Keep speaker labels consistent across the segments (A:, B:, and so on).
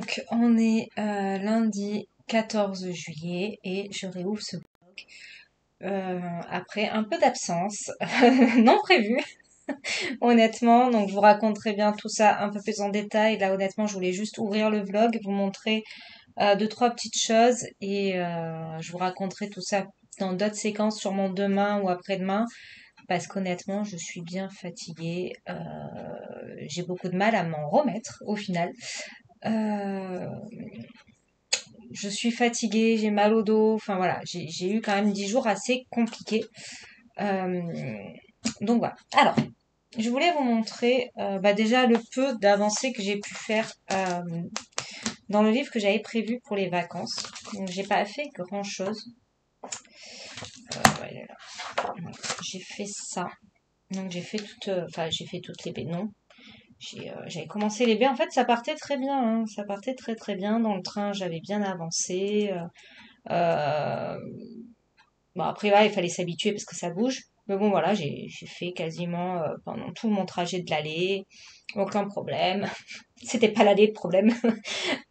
A: Donc, on est lundi 14 juillet et je réouvre ce blog après un peu d'absence non prévue, honnêtement. Donc, je vous raconterai bien tout ça un peu plus en détail. Là, honnêtement, je voulais juste ouvrir le vlog, vous montrer deux, trois petites choses et je vous raconterai tout ça dans d'autres séquences, sûrement demain ou après-demain. Parce qu'honnêtement, je suis bien fatiguée. J'ai beaucoup de mal à m'en remettre au final. Euh, je suis fatiguée, j'ai mal au dos, enfin voilà, j'ai eu quand même 10 jours assez compliqués. Euh, donc voilà. Alors, je voulais vous montrer déjà le peu d'avancées que j'ai pu faire dans le livre que j'avais prévu pour les vacances. Donc j'ai pas fait grand chose. Ouais, il est là. Voilà. J'ai fait ça. Donc j'ai fait j'ai fait toutes les baies. Non, j'avais commencé les baies. En fait, ça partait très bien. Hein. Ça partait très très bien dans le train. J'avais bien avancé. Euh, Bon, après, ouais, il fallait s'habituer parce que ça bouge. Mais bon, voilà, j'ai fait quasiment pendant tout mon trajet de l'aller. Aucun problème. C'était pas l'aller le problème.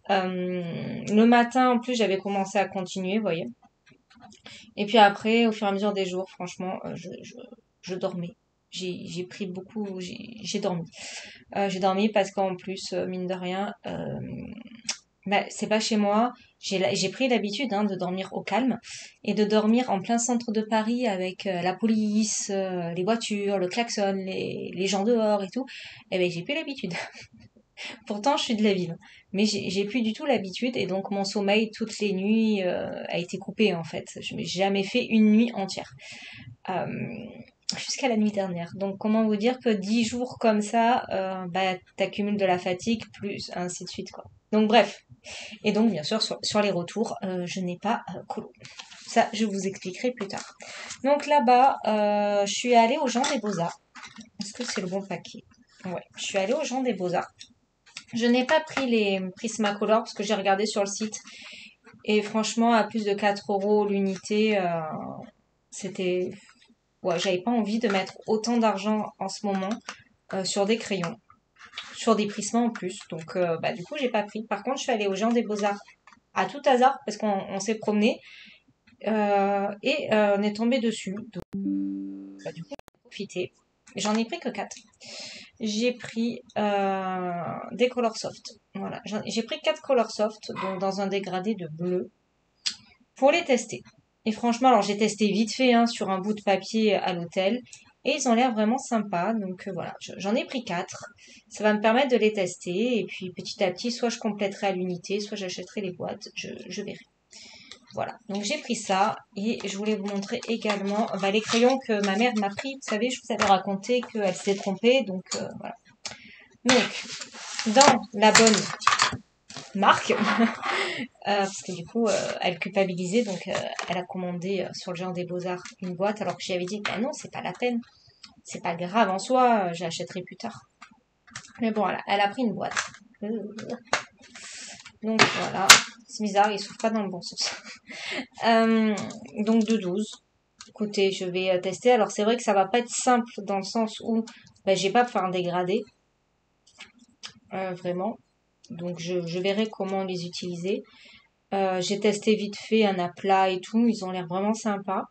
A: Le matin, en plus, j'avais commencé à continuer, vous voyez. Et puis après, au fur et à mesure des jours, franchement, je dormais. J'ai pris beaucoup, j'ai dormi. J'ai dormi parce qu'en plus, mine de rien, c'est pas chez moi. J'ai pris l'habitude de dormir au calme et de dormir en plein centre de Paris avec la police, les voitures, le klaxon, les gens dehors et tout. Eh ben j'ai plus l'habitude. Pourtant je suis de la ville, mais j'ai plus du tout l'habitude et donc mon sommeil toutes les nuits a été coupé en fait. Je n'ai jamais fait une nuit entière. Euh, Jusqu'à la nuit dernière. Donc comment vous dire que 10 jours comme ça, t'accumules de la fatigue plus ainsi de suite quoi. Donc bref, et donc, bien sûr, sur les retours, je n'ai pas colo. Ça, je vous expliquerai plus tard. Donc là-bas, je suis allée au Jean des Beaux-Arts. Est-ce que c'est le bon paquet? Ouais, je suis allée au Jean des Beaux-Arts. Je n'ai pas pris les Prismacolor parce que j'ai regardé sur le site. Et franchement, à plus de 4 euros l'unité, c'était... Ouais, j'avais pas envie de mettre autant d'argent en ce moment sur des crayons. Sur des prismas en plus. Donc, du coup, j'ai pas pris. Par contre, je suis allée au Jean des Beaux-Arts à tout hasard parce qu'on s'est promené et on est tombé dessus. Donc, du coup, j'ai profité. J'en ai pris que 4. J'ai pris des Color Soft. Voilà, j'ai pris 4 Color Soft donc dans un dégradé de bleu pour les tester. Et franchement, alors j'ai testé vite fait sur un bout de papier à l'hôtel et ils ont l'air vraiment sympas. Donc voilà, j'en ai pris 4. Ça va me permettre de les tester et puis petit à petit, soit je compléterai à l'unité, soit j'achèterai les boîtes. Je verrai. Voilà, donc j'ai pris ça et je voulais vous montrer également les crayons que ma mère m'a pris. Vous savez, je vous avais raconté qu'elle s'était trompée, donc voilà. Donc, dans la bonne marque, parce que du coup, elle culpabilisait, donc elle a commandé sur le genre des Beaux-Arts une boîte, alors que j'avais dit, bah non, c'est pas la peine, c'est pas grave en soi, j'achèterai plus tard. Mais bon, voilà, elle a pris une boîte. Donc voilà, c'est bizarre, il s'ouvre pas dans le bon sens. Donc de 12. Écoutez, je vais tester. Alors c'est vrai que ça va pas être simple dans le sens où j'ai pas faire un dégradé. Vraiment. Donc je verrai comment les utiliser. J'ai testé vite fait un aplat et tout. Ils ont l'air vraiment sympas.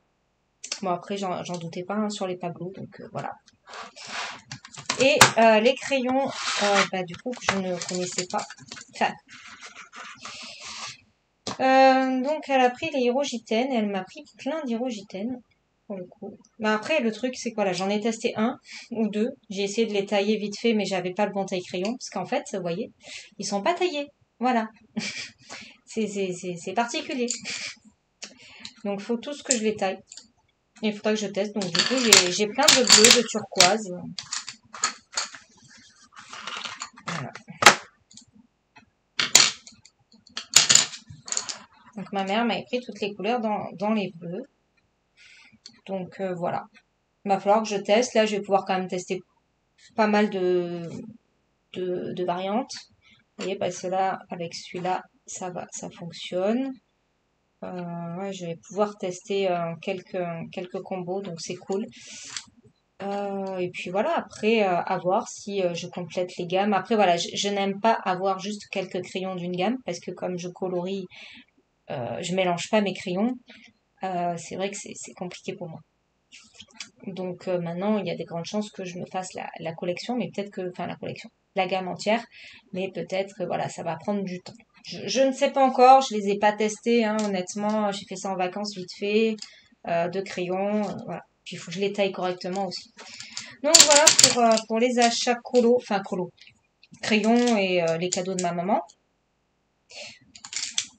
A: Bon après j'en doutais pas sur les pablos. Donc voilà. Et les crayons, du coup que je ne connaissais pas. Enfin, donc elle a pris les hirogitènes, elle m'a pris plein d'hirogitènes pour le coup. Mais après le truc c'est que voilà, j'en ai testé un ou deux, j'ai essayé de les tailler vite fait mais j'avais pas le bon taille crayon parce qu'en fait, vous voyez, ils sont pas taillés. Voilà. C'est particulier. Donc faut tous que je les taille. Et il faudra que je teste. Donc du coup, j'ai plein de bleu, de turquoise. Voilà. Donc ma mère m'a pris toutes les couleurs dans les bleus. Donc voilà. Il va falloir que je teste. Là, je vais pouvoir quand même tester pas mal de variantes. Vous voyez, parce que là, avec celui-là, ça va, ça fonctionne. Ouais, je vais pouvoir tester quelques combos, donc c'est cool. Et puis voilà, après, à voir si je complète les gammes. Après, voilà, je n'aime pas avoir juste quelques crayons d'une gamme parce que comme je colorie, je mélange pas mes crayons. C'est vrai que c'est compliqué pour moi. Donc maintenant, il y a des grandes chances que je me fasse la collection, mais peut-être que, enfin la collection, la gamme entière, mais peut-être que voilà, ça va prendre du temps. Je ne sais pas encore, je les ai pas testés, hein, honnêtement. J'ai fait ça en vacances vite fait, de crayons, voilà. Puis il faut que je les taille correctement aussi. Donc voilà pour les achats colo, enfin colo, crayons et les cadeaux de ma maman.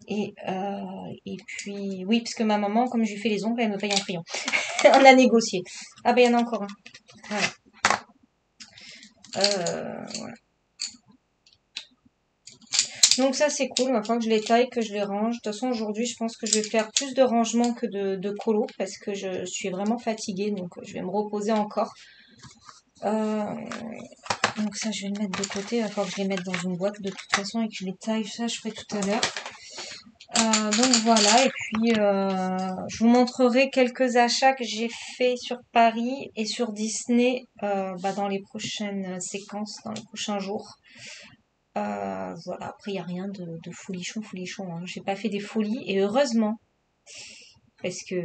A: Et puis, oui, parce que ma maman, comme je lui fais les ongles, elle me paye en crayon. On a négocié. Ah ben, il y en a encore un. Voilà. Voilà. Donc ça, c'est cool. Maintenant que je les taille, que je les range. De toute façon, aujourd'hui, je pense que je vais faire plus de rangement que de colo parce que je suis vraiment fatiguée. Donc, je vais me reposer encore. Euh, donc ça, je vais le mettre de côté. Il va falloir que je les mette dans une boîte de toute façon et que je les taille. Ça, je ferai tout à l'heure. Donc voilà, et puis je vous montrerai quelques achats que j'ai fait sur Paris et sur Disney dans les prochaines séquences, dans les prochains jours. Voilà, après il n'y a rien de folichon, hein. J'ai pas fait des folies et heureusement, parce que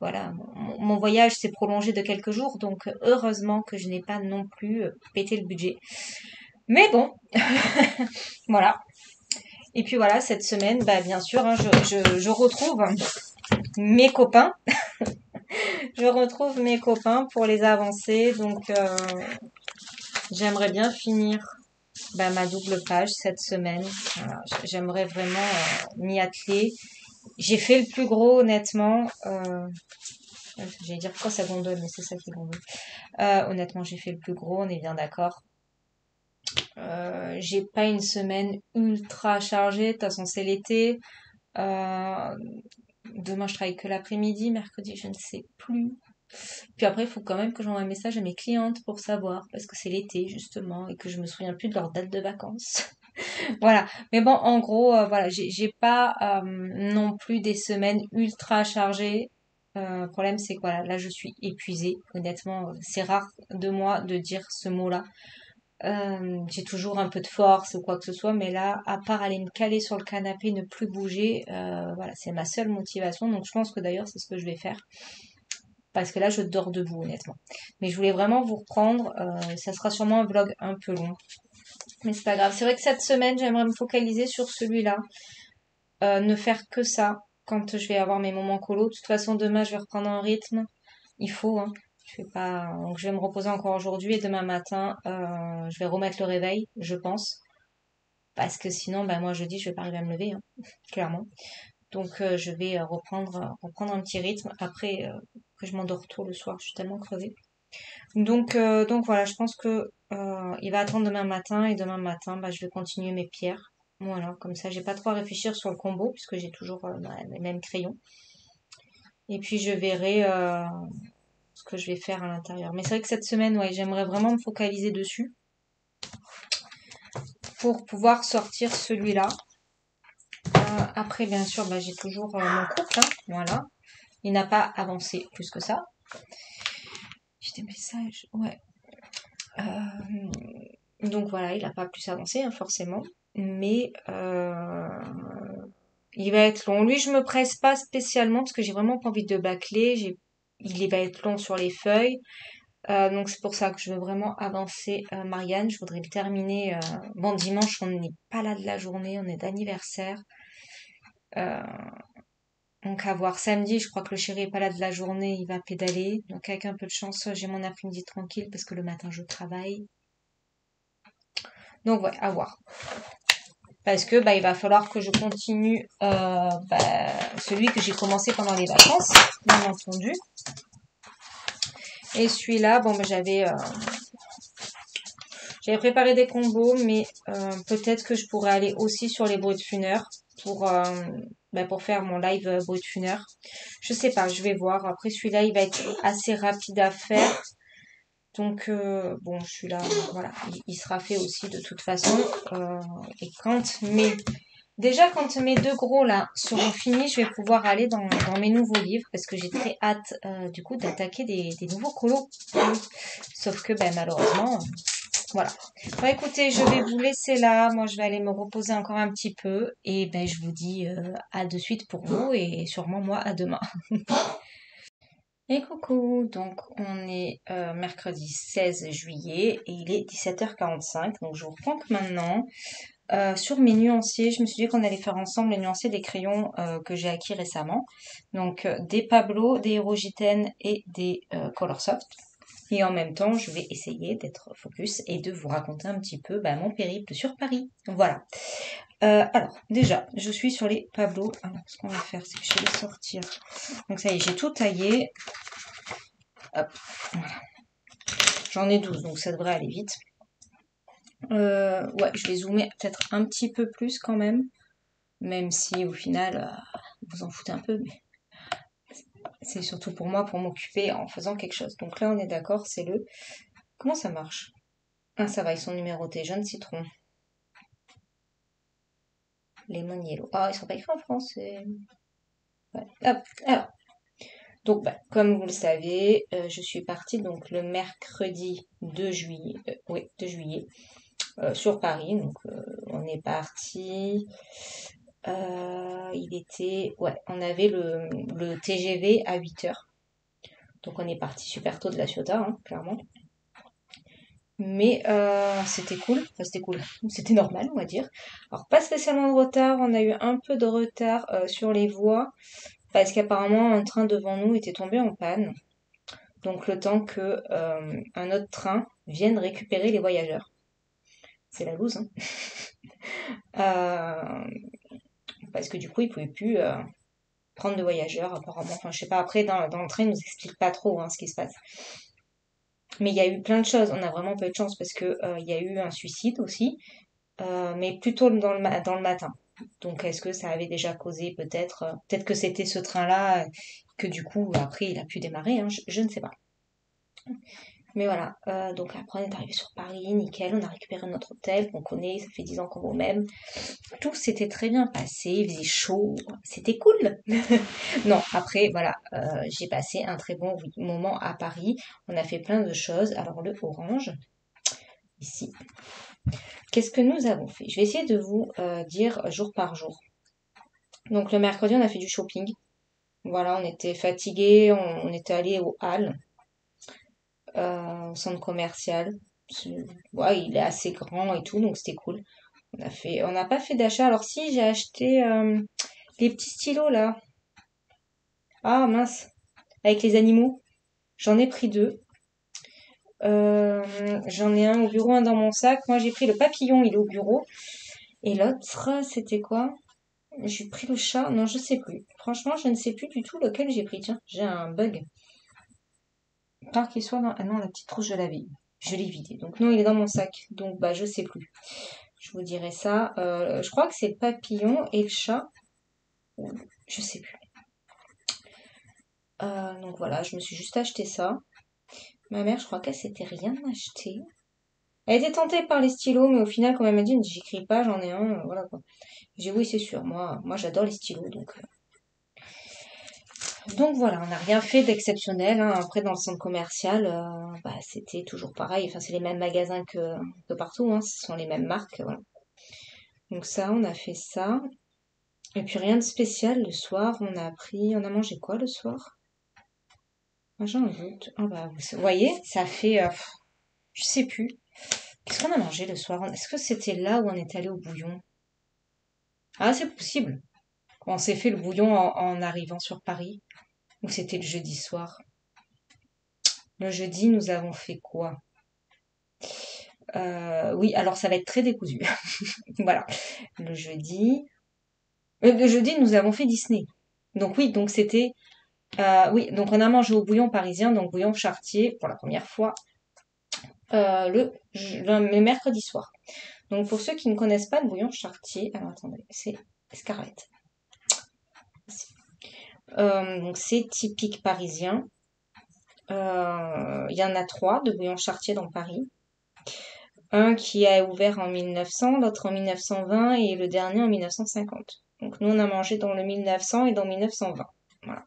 A: voilà, mon voyage s'est prolongé de quelques jours, donc heureusement que je n'ai pas non plus pété le budget. Mais bon, voilà. Et puis voilà, cette semaine, bah bien sûr, hein, je retrouve mes copains. Je retrouve mes copains pour les avancer. Donc, j'aimerais bien finir ma double page cette semaine. Voilà, j'aimerais vraiment m'y atteler. J'ai fait le plus gros, honnêtement. J'allais dire pourquoi ça gondole, mais c'est ça qui gondole. Honnêtement, j'ai fait le plus gros, on est bien d'accord. J'ai pas une semaine ultra chargée. De toute façon, c'est l'été. Euh, Demain, je travaille que l'après-midi. Mercredi, je ne sais plus. Puis après, il faut quand même que j'envoie un message à mes clientes pour savoir, parce que c'est l'été justement, et que je me souviens plus de leur date de vacances. Voilà. Mais bon, en gros, voilà, j'ai pas non plus des semaines ultra chargées. Le problème, c'est que voilà, là, je suis épuisée. Honnêtement, c'est rare de moi de dire ce mot-là. J'ai toujours un peu de force ou quoi que ce soit, mais là, à part aller me caler sur le canapé, ne plus bouger, voilà, c'est ma seule motivation. Donc, je pense que d'ailleurs, c'est ce que je vais faire parce que là je dors debout honnêtement. Mais je voulais vraiment vous reprendre, ça sera sûrement un vlog un peu long, mais c'est pas grave. C'est vrai que cette semaine j'aimerais me focaliser sur celui-là, ne faire que ça quand je vais avoir mes moments colo. De toute façon demain je vais reprendre un rythme, il faut, hein. Je vais pas, donc je vais me reposer encore aujourd'hui et demain matin je vais remettre le réveil, je pense, parce que sinon moi jeudi je vais pas arriver à me lever, hein, clairement. Donc je vais reprendre un petit rythme. Après, que je m'endors tôt le soir, je suis tellement crevée. Donc voilà, je pense que il va attendre demain matin et demain matin, je vais continuer mes pierres. Voilà, comme ça, j'ai pas trop à réfléchir sur le combo puisque j'ai toujours les mêmes crayons. Et puis je verrai ce que je vais faire à l'intérieur. Mais c'est vrai que cette semaine, ouais, j'aimerais vraiment me focaliser dessus pour pouvoir sortir celui-là. Après, bien sûr, j'ai toujours mon couple, hein, voilà. Il n'a pas avancé plus que ça. J'ai des messages, ouais. Donc voilà, il n'a pas plus avancé, hein, forcément. Mais il va être long. Lui, je me presse pas spécialement parce que j'ai vraiment pas envie de bâcler. Il va être long sur les feuilles. Donc c'est pour ça que je veux vraiment avancer Marianne. Je voudrais le terminer. Bon, dimanche, on n'est pas là de la journée, on est d'anniversaire. Euh, donc à voir samedi, je crois que le chéri est pas là de la journée, il va pédaler. Donc avec un peu de chance, j'ai mon après-midi tranquille parce que le matin je travaille. Donc ouais, à voir. Parce que il va falloir que je continue celui que j'ai commencé pendant les vacances, bien entendu. Et celui-là, j'avais préparé des combos, mais peut-être que je pourrais aller aussi sur les bruits pour faire mon live bruit de funeur. Je sais pas, je vais voir. Après celui-là, il va être assez rapide à faire. Donc je suis là, voilà, il sera fait aussi de toute façon. Et quand Déjà, quand mes deux gros là seront finis, je vais pouvoir aller dans mes nouveaux livres parce que j'ai très hâte du coup d'attaquer des nouveaux colos. Sauf que ben, malheureusement, voilà. Bon, écoutez, je vais vous laisser là. Moi, je vais aller me reposer encore un petit peu. Et ben, je vous dis à de suite pour vous et sûrement moi à demain. Et coucou, donc on est mercredi 16 juillet et il est 17h45. Donc je vous reprends que maintenant. Sur mes nuanciers, je me suis dit qu'on allait faire ensemble les nuanciers des crayons que j'ai acquis récemment. Donc des Pablo, des Erogiten et des Colorsoft. Et en même temps, je vais essayer d'être focus et de vous raconter un petit peu bah, mon périple sur Paris. Voilà. Alors, déjà, je suis sur les Pablo. Alors, ce qu'on va faire, c'est que je vais les sortir. Donc ça y est, j'ai tout taillé. Hop, voilà. J'en ai 12, donc ça devrait aller vite. Ouais, je vais zoomer peut-être un petit peu plus quand même si au final, vous en foutez un peu, mais c'est surtout pour moi, pour m'occuper en faisant quelque chose. Donc là, on est d'accord, c'est le... Comment ça marche? Ah, ça va, ils sont numérotés. Jaune citron. Lemon yellow. Ah, ils sont pas écrits en français. Ouais. Hop, alors. Donc, bah, comme vous le savez, je suis partie donc le mercredi 2 juillet, oui, 2 juillet, sur Paris. Donc, on est parti. Il était, ouais, on avait le TGV à 8 heures. Donc, on est parti super tôt de la Ciotat, hein, clairement. Mais c'était cool, enfin c'était cool, c'était normal on va dire. Alors pas spécialement de retard, on a eu un peu de retard sur les voies parce qu'apparemment un train devant nous était tombé en panne. Donc le temps que un autre train vienne récupérer les voyageurs. C'est la loose, hein. Euh, Parce que du coup ils pouvaient plus prendre de voyageurs apparemment. Enfin je sais pas, après dans le train ils nous expliquent pas trop hein, ce qui se passe. Mais il y a eu plein de choses, on a vraiment pas eu de chance parce que il y a eu un suicide aussi. Mais plutôt dans le matin. Donc, est-ce que ça avait déjà causé peut-être que c'était ce train-là, que du coup, après, il a pu démarrer, hein, je ne sais pas. Mais voilà, donc après, on est arrivé sur Paris, nickel, on a récupéré notre hôtel qu'on connaît, ça fait 10 ans qu'on va au même. Tout s'était très bien passé, il faisait chaud, c'était cool. Non, après, voilà, j'ai passé un très bon moment à Paris. On a fait plein de choses. Alors, le orange, ici. Qu'est-ce que nous avons fait? Je vais essayer de vous dire jour par jour. Donc le mercredi, on a fait du shopping. Voilà, on était fatigués, on était allé au Halles, au centre commercial. Ouais, il est assez grand et tout, donc c'était cool. On n'a pas fait d'achat. Alors si, j'ai acheté les petits stylos là. Ah mince, avec les animaux. J'en ai pris deux. J'en ai un au bureau, un dans mon sac. Moi, j'ai pris le papillon, il est au bureau. Et l'autre, c'était quoi? J'ai pris le chat. Non, je sais plus. Franchement, je ne sais plus du tout lequel j'ai pris. Tiens, j'ai un bug. Pas qu'il soit dans... Ah non, la petite trousse, je l'avais. Je l'ai vidé. Donc non, il est dans mon sac. Donc bah je sais plus. Je vous dirai ça. Je crois que c'est le papillon et le chat. Je sais plus. Donc voilà, je me suis juste acheté ça. Ma mère, je crois qu'elle s'était rien acheté. Elle était tentée par les stylos, mais au final, quand elle m'a dit, j'écris pas, j'en ai un, voilà quoi. J'ai dit oui, c'est sûr. Moi, j'adore les stylos, donc voilà, on n'a rien fait d'exceptionnel, hein. Après, dans le centre commercial, bah, c'était toujours pareil. Enfin, c'est les mêmes magasins que partout, hein. Ce sont les mêmes marques, voilà. Donc ça, on a fait ça. Et puis rien de spécial le soir. On a mangé quoi le soir? Ah, j'en doute. Ah bah, vous voyez, ça fait, je sais plus. Qu'est-ce qu'on a mangé le soir? Est-ce que c'était là où on est allé au bouillon? Ah, c'est possible. On s'est fait le bouillon en arrivant sur Paris. Ou c'était le jeudi soir? Le jeudi, nous avons fait quoi? Oui, alors ça va être très décousu. Voilà. Le jeudi. Le jeudi, nous avons fait Disney. Donc oui, donc c'était. Oui, donc on a mangé au bouillon parisien, donc bouillon chartier pour la première fois le mercredi soir. Donc pour ceux qui ne connaissent pas le bouillon chartier, alors attendez, c'est Scarlett. Donc c'est typique parisien. Il y en a trois de bouillon chartier dans Paris. Un qui a ouvert en 1900, l'autre en 1920 et le dernier en 1950. Donc nous, on a mangé dans le 1900 et dans 1920. Voilà.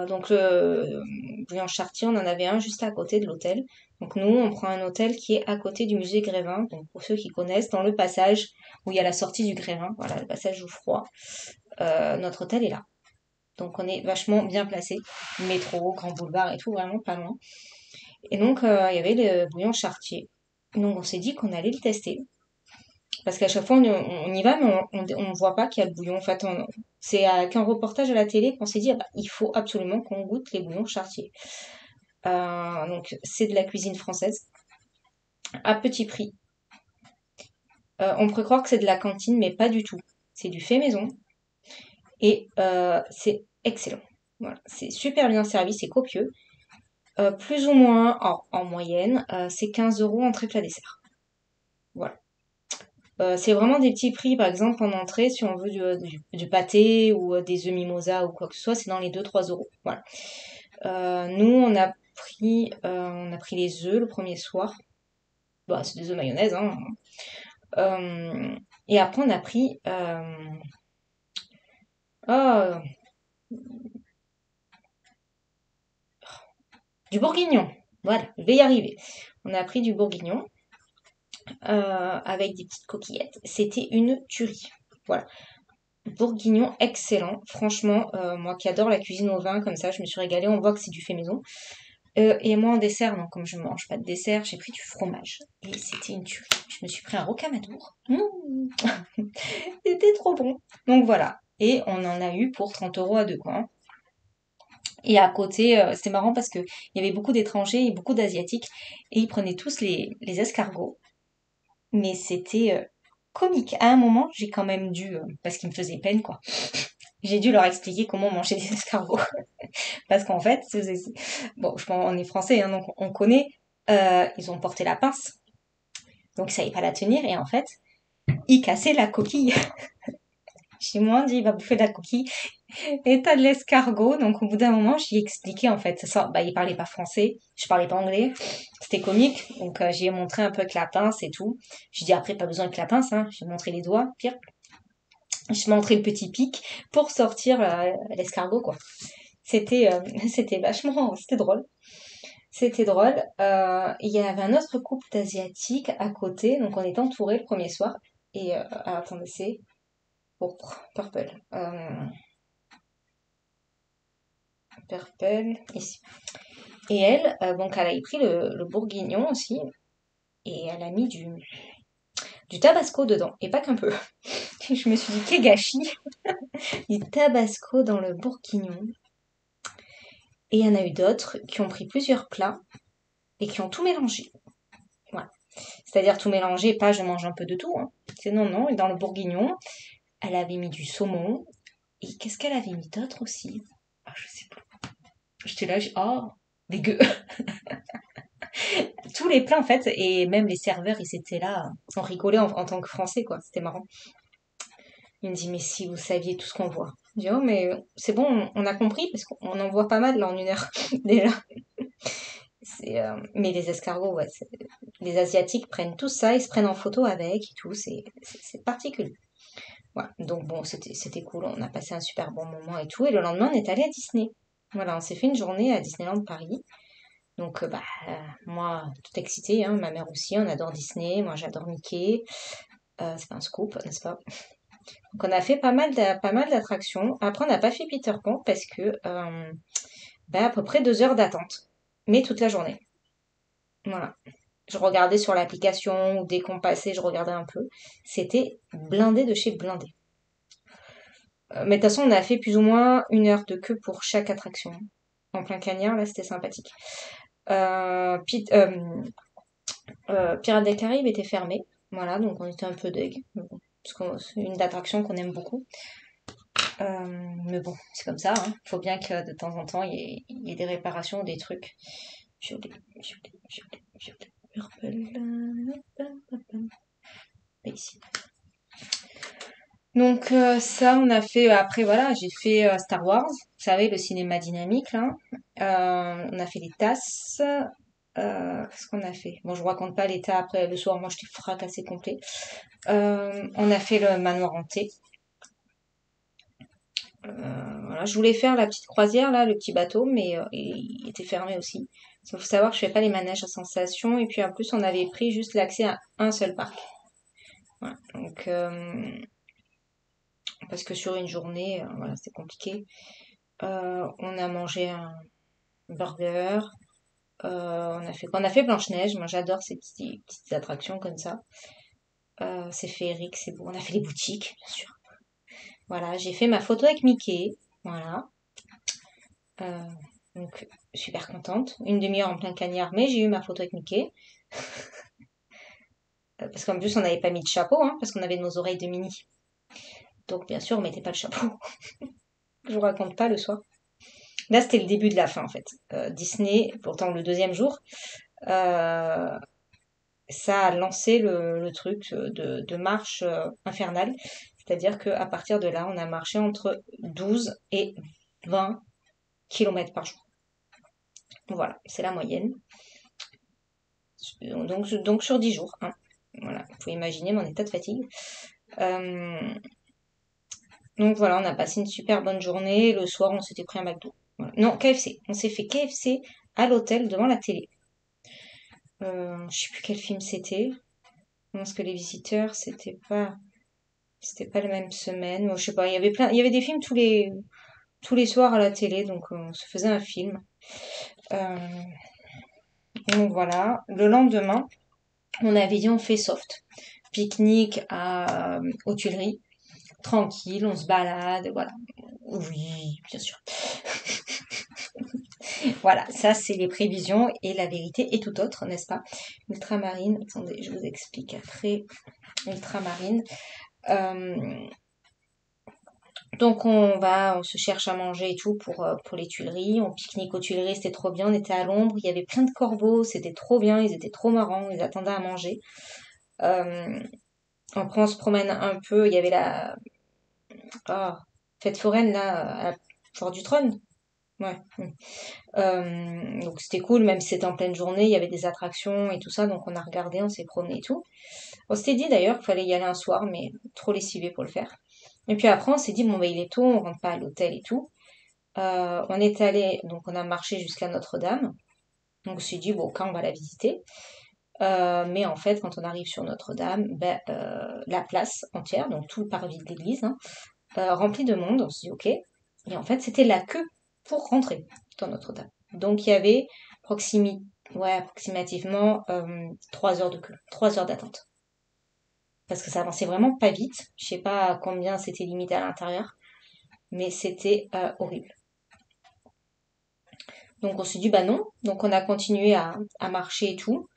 A: Donc le bouillon Chartier, on en avait un juste à côté de l'hôtel. Donc nous, on prend un hôtel qui est à côté du musée Grévin. Donc pour ceux qui connaissent, dans le passage où il y a la sortie du Grévin, voilà, le passage Jouffroy, notre hôtel est là. Donc on est vachement bien placé. Métro, Grand Boulevard et tout, vraiment pas loin. Et donc il y avait le bouillon Chartier. Donc on s'est dit qu'on allait le tester. Parce qu'à chaque fois, on y va, mais on voit pas qu'il y a le bouillon. En fait, c'est avec un reportage à la télé qu'on s'est dit, ah bah, il faut absolument qu'on goûte les bouillons Chartier. Donc, c'est de la cuisine française, à petit prix. On pourrait croire que c'est de la cantine, mais pas du tout. C'est du fait maison et c'est excellent. Voilà, c'est super bien servi, c'est copieux. Plus ou moins, en moyenne, c'est 15 euros entrée plat dessert. Voilà. C'est vraiment des petits prix, par exemple en entrée, si on veut du pâté ou des œufs mimosa ou quoi que ce soit, c'est dans les 2-3 euros. Voilà. Nous, on a pris les œufs le premier soir. Bah, c'est des œufs mayonnaise, hein. Et après, on a pris oh, du bourguignon. Voilà, je vais y arriver. On a pris du bourguignon avec des petites coquillettes. C'était une tuerie. Voilà. Bourguignon excellent. Franchement, moi qui adore la cuisine au vin, comme ça, je me suis régalée. On voit que c'est du fait maison. Et moi en dessert, donc comme je ne mange pas de dessert, j'ai pris du fromage. Et c'était une tuerie. Je me suis pris un rocamadour. C'était trop bon. Donc voilà. Et on en a eu pour 30 euros à deux coins. Et à côté, c'était marrant parce que il y avait beaucoup d'étrangers et beaucoup d'asiatiques. Et ils prenaient tous les escargots. Mais c'était comique. À un moment, j'ai quand même dû, parce qu'ils me faisaient peine, quoi. J'ai dû leur expliquer comment manger des escargots. Parce qu'en fait, bon, on est français, hein, donc on connaît. Ils ont porté la pince, donc ils savaient pas la tenir. Et en fait, ils cassaient la coquille. Chez moi, on dit, il va bouffer de la coquille. Et t'as de l'escargot. Donc au bout d'un moment, j'y ai expliqué, en fait. Bah, il parlait pas français, je parlais pas anglais. C'était comique. Donc j'y ai montré un peu avec la pince et tout. J'ai dit, après, pas besoin avec la pince, hein. J'ai montré les doigts, pire. Je montrais le petit pic pour sortir l'escargot, quoi. C'était c'était vachement, c'était drôle. C'était drôle. Il y avait un autre couple d'Asiatiques à côté, donc on était entourés le premier soir. Et attendez, c'est Purple. Purple, ici. Et elle, donc elle a pris le bourguignon aussi, et elle a mis du tabasco dedans, et pas qu'un peu. Je me suis dit, quel gâchis! Du tabasco dans le bourguignon. Et il y en a eu d'autres qui ont pris plusieurs plats et qui ont tout mélangé. Voilà. C'est-à-dire tout mélangé, pas je mange un peu de tout. Hein. C'est non, non. Et dans le bourguignon, elle avait mis du saumon. Et qu'est-ce qu'elle avait mis d'autre aussi? Ah, je sais plus. J'étais là, oh, dégueu. Tous les plats en fait, et même les serveurs, ils étaient là, on rigolait en tant que Français, quoi. C'était marrant. Il me dit, mais si vous saviez tout ce qu'on voit. Je dis, oh, mais c'est bon, on a compris, parce qu'on en voit pas mal là en une heure, déjà. Mais les escargots, ouais, les Asiatiques prennent tout ça, ils se prennent en photo avec et tout, c'est particulier. Voilà. Donc bon, c'était cool, on a passé un super bon moment et tout. Et le lendemain, on est allé à Disney. Voilà, on s'est fait une journée à Disneyland Paris. Donc moi, toute excitée, hein, ma mère aussi, on adore Disney, moi j'adore Mickey. C'est pas un scoop, n'est-ce pas? Donc on a fait pas mal d'attractions. Après, on n'a pas fait Peter Pan parce que à peu près 2 heures d'attente, mais toute la journée. Voilà. Je regardais sur l'application ou dès qu'on passait, je regardais un peu. C'était blindé de chez blindé. Mais de toute façon, on a fait plus ou moins 1 heure de queue pour chaque attraction. En plein cagnard, là, c'était sympathique. Pirates des Caraïbes était fermé. Voilà, donc on était un peu deg. Parce que c'est une d'attraction qu'on aime beaucoup. Mais bon, c'est comme ça. Hein. Faut bien que de temps en temps, il y ait des réparations, des trucs. Violet, ici. Donc ça, on a fait. Après, voilà, j'ai fait Star Wars. Vous savez, le cinéma dynamique, là. On a fait les tasses. Qu'est-ce qu'on a fait? Bon, je vous raconte pas l'état après le soir. Moi, j'étais fracassée complet. On a fait le manoir hanté. Voilà, je voulais faire la petite croisière là, le petit bateau, mais il était fermé aussi. Il faut savoir que je fais pas les manèges à sensation et puis en plus on avait pris juste l'accès à un seul parc. Voilà. Donc parce que sur une journée, voilà, c'était compliqué. On a mangé un burger. On a fait Blanche-Neige. Moi j'adore ces petites attractions comme ça. C'est féerique, c'est beau. On a fait les boutiques, bien sûr. Voilà, j'ai fait ma photo avec Mickey. Voilà. Euh, donc, super contente. Une demi-heure en plein cagnard, mais j'ai eu ma photo avec Mickey. Parce qu'en plus, on n'avait pas mis de chapeau, hein, parce qu'on avait nos oreilles de mini. Donc, bien sûr, on mettait pas le chapeau. Je vous raconte pas le soir. Là, c'était le début de la fin, en fait. Disney, pourtant le deuxième jour, euh, ça a lancé le truc de marche infernale. C'est-à-dire qu'à partir de là, on a marché entre 12 et 20 kilomètres par jour. Voilà, c'est la moyenne. Donc sur 10 jours. Hein. Voilà, vous pouvez imaginer mon état de fatigue. Euh, donc voilà, on a passé une super bonne journée. Le soir, on s'était pris un McDo. Voilà. Non, KFC. On s'est fait KFC à l'hôtel devant la télé. Je sais plus quel film c'était. Je pense que les visiteurs, c'était pas la même semaine. Bon, je sais pas. Il y avait des films tous les soirs à la télé, donc on se faisait un film. Euh, donc voilà. Le lendemain, on avait dit on fait soft. Pique-nique aux Tuileries. Tranquille, on se balade, voilà. Oui, bien sûr. Voilà, ça c'est les prévisions et la vérité est tout autre, n'est-ce pas? Ultramarine, attendez, je vous explique après. Ultramarine. Euh, donc on se cherche à manger et tout pour les Tuileries. On pique-nique aux Tuileries, c'était trop bien. On était à l'ombre, il y avait plein de corbeaux, c'était trop bien, ils étaient trop marrants, ils attendaient à manger. Euh, Après on se promène un peu, il y avait la fête foraine là, à la Foire du Trône. Ouais. Donc c'était cool, même si c'était en pleine journée, il y avait des attractions et tout ça, donc on a regardé, on s'est promené et tout. On s'était dit d'ailleurs qu'il fallait y aller un soir, mais trop lessivé pour le faire. Et puis après, on s'est dit, bon, bah, il est tôt, on rentre pas à l'hôtel et tout. On est allé, donc on a marché jusqu'à Notre-Dame. Donc on s'est dit, bon, quand on va la visiter. Mais en fait, quand on arrive sur Notre-Dame, ben, la place entière, donc tout le parvis de l'église, hein, rempli de monde, on s'est dit, ok. Et en fait, c'était la queue pour rentrer dans Notre-Dame. Donc il y avait approximativement 3 heures de queue, 3 heures d'attente. Parce que ça avançait vraiment pas vite. Je sais pas combien c'était limité à l'intérieur, mais c'était horrible. Donc on s'est dit bah non, donc on a continué à marcher et tout.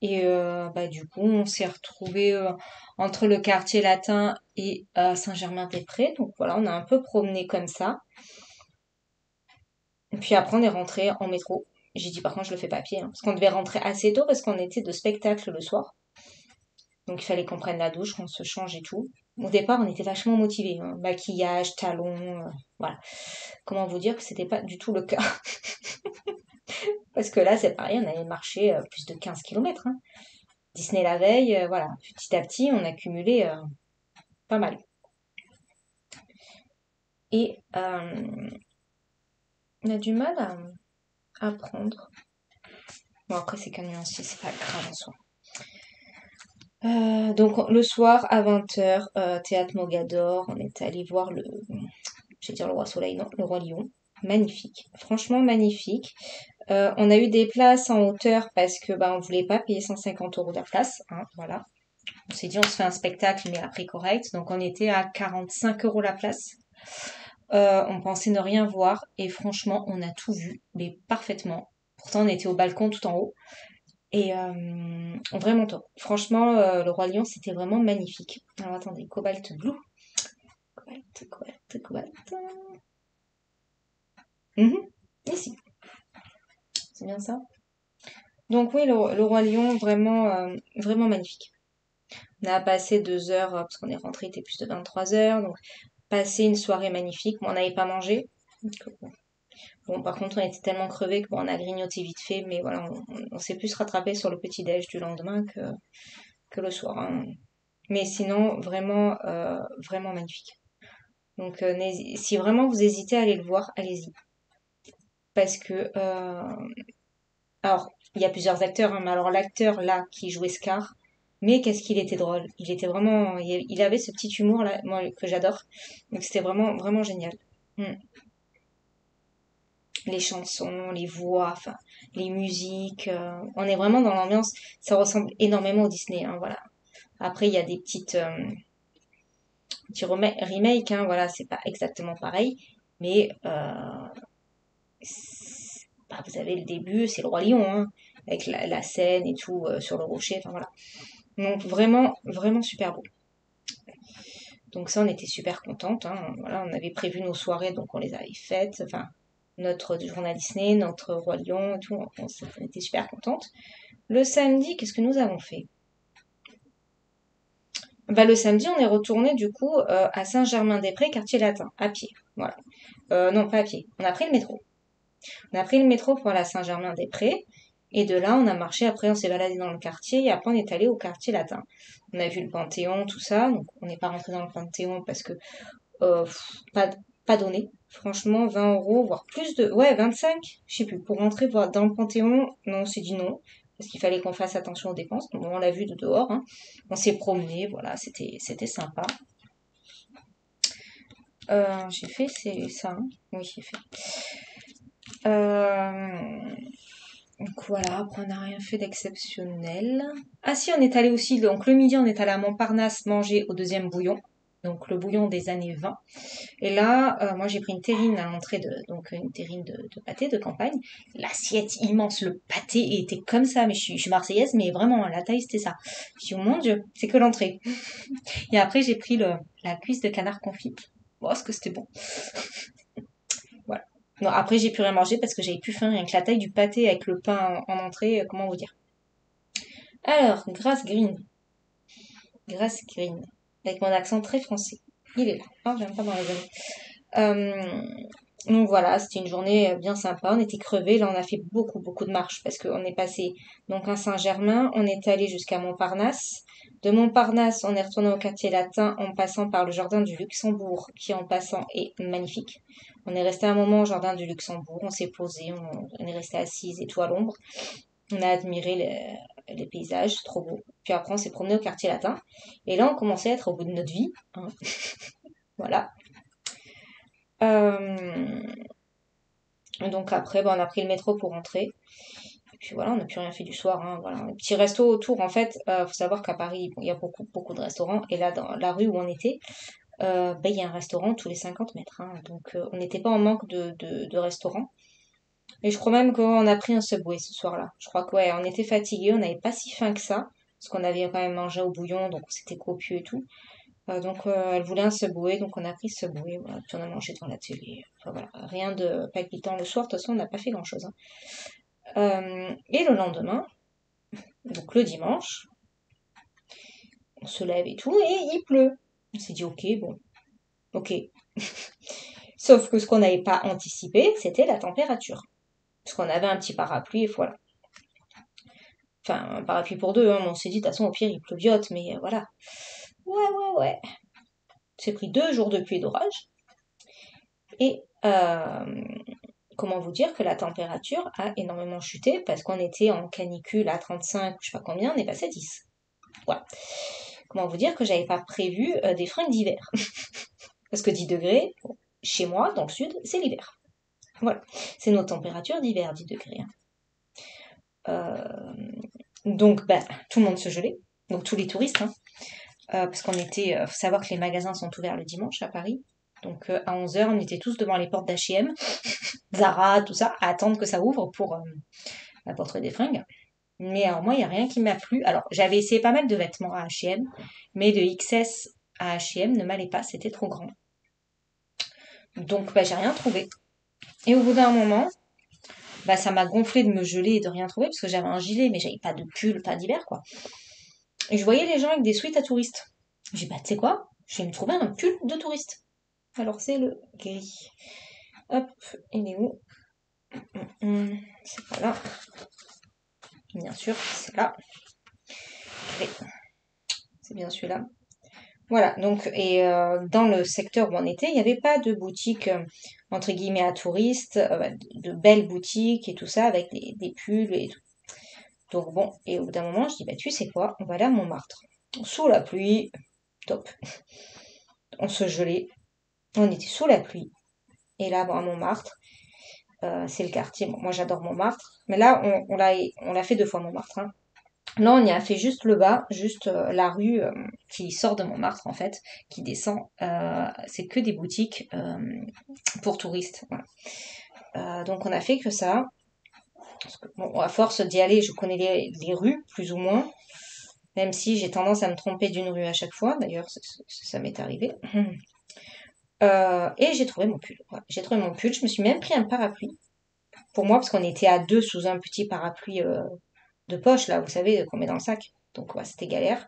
A: Et bah du coup on s'est retrouvé entre le quartier latin et Saint-Germain-des-Prés. Donc voilà, on a un peu promené comme ça. Et puis après on est rentré en métro. J'ai dit par contre je le fais pas à pied, hein, parce qu'on devait rentrer assez tôt parce qu'on était de spectacle le soir. Donc il fallait qu'on prenne la douche, qu'on se change et tout. Au départ, on était vachement motivés, hein. Maquillage, talons, voilà. Comment vous dire que c'était pas du tout le cas. Parce que là, c'est pareil, on avait marché plus de 15 kilomètres. Hein. Disney la veille, voilà. Petit à petit, on a cumulé pas mal. Et on a du mal à prendre. Bon, après, c'est qu'un nuancier, c'est pas grave en soi. Donc le soir à 20h, théâtre Mogador, on est allé voir je vais dire le roi Soleil, non, le roi Lion. Magnifique, franchement magnifique. On a eu des places en hauteur parce que bah on voulait pas payer 150 € de la place, hein, voilà. On s'est dit on se fait un spectacle mais à prix correct, donc on était à 45 € la place. On pensait ne rien voir et franchement on a tout vu, mais parfaitement. Pourtant on était au balcon tout en haut. Et vraiment top. Franchement, le Roi Lion, c'était vraiment magnifique. Alors attendez, Cobalt Blue. Cobalt. Ici, c'est bien ça. Donc oui, le Roi Lion, vraiment, vraiment magnifique. On a passé 2 heures, parce qu'on est rentré, il était plus de 23 heures. Donc, passé une soirée magnifique. Bon, on n'avait pas mangé. Donc, Bon, par contre, on était tellement crevés que bon, on a grignoté vite fait, mais voilà, on s'est plus rattrapé sur le petit-déj du lendemain que le soir, hein. Mais sinon, vraiment, vraiment magnifique. Donc, si vraiment vous hésitez à aller le voir, allez-y. Parce que, alors, il y a plusieurs acteurs, hein, mais alors l'acteur là qui jouait Scar, mais qu'est-ce qu'il était drôle. Il était vraiment, il avait ce petit humour là, moi que j'adore. Donc c'était vraiment, vraiment génial. Mm. Les chansons, les voix, enfin, les musiques, on est vraiment dans l'ambiance. Ça ressemble énormément au Disney, hein, voilà. Après, il y a des petits remakes, hein, voilà, c'est pas exactement pareil, mais bah, vous avez le début, c'est le Roi Lion, hein, avec la scène et tout sur le rocher, enfin voilà. Donc vraiment, vraiment super beau. Donc ça, on était super contentes, hein, voilà, on avait prévu nos soirées, donc on les avait faites, enfin, notre journal Disney, notre Roi Lion et tout, on était super contentes. Le samedi, qu'est-ce que nous avons fait? Bah, le samedi, on est retourné du coup à Saint-Germain-des-Prés, quartier latin, à pied. Voilà. Non, pas à pied. On a pris le métro. On a pris le métro pour aller à Saint-Germain-des-Prés. Et de là, on a marché. Après, on s'est baladé dans le quartier. Et après, on est allé au quartier latin. On a vu le Panthéon, tout ça. Donc, on n'est pas rentré dans le Panthéon parce que euh, pas donné. Franchement, 20 euros, voire plus de... Ouais, 25, je sais plus. Pour rentrer dans le Panthéon, non, on s'est dit non. Parce qu'il fallait qu'on fasse attention aux dépenses. Donc, on l'a vu de dehors, hein. On s'est promené, voilà, c'était sympa. J'ai fait c'est ça, hein. Oui, j'ai fait. Donc voilà, après on n'a rien fait d'exceptionnel. Ah si, on est allé aussi, donc le midi on est allé à Montparnasse manger au deuxième bouillon. Donc le bouillon des années 20. Et là, moi j'ai pris une terrine à l'entrée donc une terrine de pâté de campagne. L'assiette immense, le pâté était comme ça, mais je suis marseillaise, mais vraiment, la taille c'était ça. Je dis, oh mon Dieu, c'est que l'entrée. Et après j'ai pris la cuisse de canard confit. Oh, ce que c'était bon. Voilà. Non, après j'ai pu rien manger parce que j'avais plus faim, rien que la taille du pâté avec le pain en entrée, comment vous dire. Alors, Grasse Green. Grasse Green. Avec mon accent très français. Il est là. Oh, j'aime pas dans les années. Donc voilà, c'était une journée bien sympa. On était crevés. Là, on a fait beaucoup, beaucoup de marches parce qu'on est passé donc à Saint-Germain. On est allé jusqu'à Montparnasse. De Montparnasse, on est retourné au quartier latin en passant par le jardin du Luxembourg, qui en passant est magnifique. On est resté un moment au jardin du Luxembourg. On s'est posé, on est resté assise et tout à l'ombre. On a admiré les paysages, trop beau. Puis après, on s'est promené au quartier latin. Et là, on commençait à être au bout de notre vie, hein. Voilà. Euh, donc après, on a pris le métro pour rentrer. Et puis voilà, on n'a plus rien fait du soir, hein, voilà. Un petit resto autour, en fait, faut savoir qu'à Paris, bon, il y a beaucoup, beaucoup de restaurants. Et là, dans la rue où on était, il y a un restaurant tous les 50 mètres, hein. Donc on n'était pas en manque de restaurants. Et je crois même qu'on a pris un Subway ce soir-là. Je crois que ouais, on était fatigués, on n'avait pas si faim que ça. Parce qu'on avait quand même mangé au bouillon, donc c'était copieux et tout. Donc elle voulait un Subway, donc on a pris Subway, voilà, puis on a mangé devant la télé. Enfin voilà, rien de palpitant le soir, de toute façon on n'a pas fait grand-chose, hein. Et le lendemain, donc le dimanche, on se lève et tout, et il pleut. On s'est dit ok, bon, ok. Sauf que ce qu'on n'avait pas anticipé, c'était la température. Parce qu'on avait un petit parapluie, et voilà. Enfin, un parapluie pour deux, hein, mais on s'est dit, de toute façon, au pire, il pleuviote, mais voilà. Ouais, ouais, ouais. C'est pris 2 jours de pluie et d'orage. Et comment vous dire que la température a énormément chuté parce qu'on était en canicule à 35, je sais pas combien, on est passé à 10. Voilà. Comment vous dire que j'avais pas prévu des fringues d'hiver. Parce que 10 degrés, chez moi, dans le sud, c'est l'hiver. Voilà. C'est nos températures d'hiver, 10 degrés, hein. Donc, tout le monde se gelait. Donc, tous les touristes, hein. Parce qu'on était, faut savoir que les magasins sont ouverts le dimanche à Paris. Donc à 11h, on était tous devant les portes d'H&M, Zara, tout ça, à attendre que ça ouvre pour trouver des fringues. Mais alors moi, il n'y a rien qui m'a plu. Alors j'avais essayé pas mal de vêtements à H&M, mais de XS à H&M ne m'allait pas, c'était trop grand. Donc j'ai rien trouvé. Et au bout d'un moment, ça m'a gonflé de me geler et de rien trouver, parce que j'avais un gilet, mais j'avais pas de pull, pas d'hiver, quoi. Et je voyais les gens avec des suites à touristes. J'ai dit, tu sais quoi? Je vais me trouver un pull de touriste. Alors c'est le gris. Hop, il est où? C'est pas là. Bien sûr, c'est là. Et c'est bien celui-là. Voilà, donc, et dans le secteur où on était, il n'y avait pas de boutique, entre guillemets, à touristes, de belles boutiques et tout ça, avec des pulls et tout. Donc bon, et au bout d'un moment, je dis, bah tu sais quoi, on va aller à Montmartre. Sous la pluie, top. On se gelait, on était sous la pluie. Et là, bon, à Montmartre, c'est le quartier. Bon, moi, j'adore Montmartre, mais là, on l'a fait 2 fois Montmartre, hein. Là, on y a fait juste le bas, juste la rue qui sort de Montmartre, en fait, qui descend. C'est que des boutiques pour touristes. Voilà. Donc, on a fait que ça. Parce que, bon, à force d'y aller, je connais les rues, plus ou moins. Même si j'ai tendance à me tromper d'une rue à chaque fois. D'ailleurs, ça m'est arrivé. Et j'ai trouvé mon pull. Voilà. J'ai trouvé mon pull. Je me suis même pris un parapluie pour moi, parce qu'on était à 2 sous un petit parapluie de poche, là, vous savez, qu'on met dans le sac. Donc, ouais, c'était galère.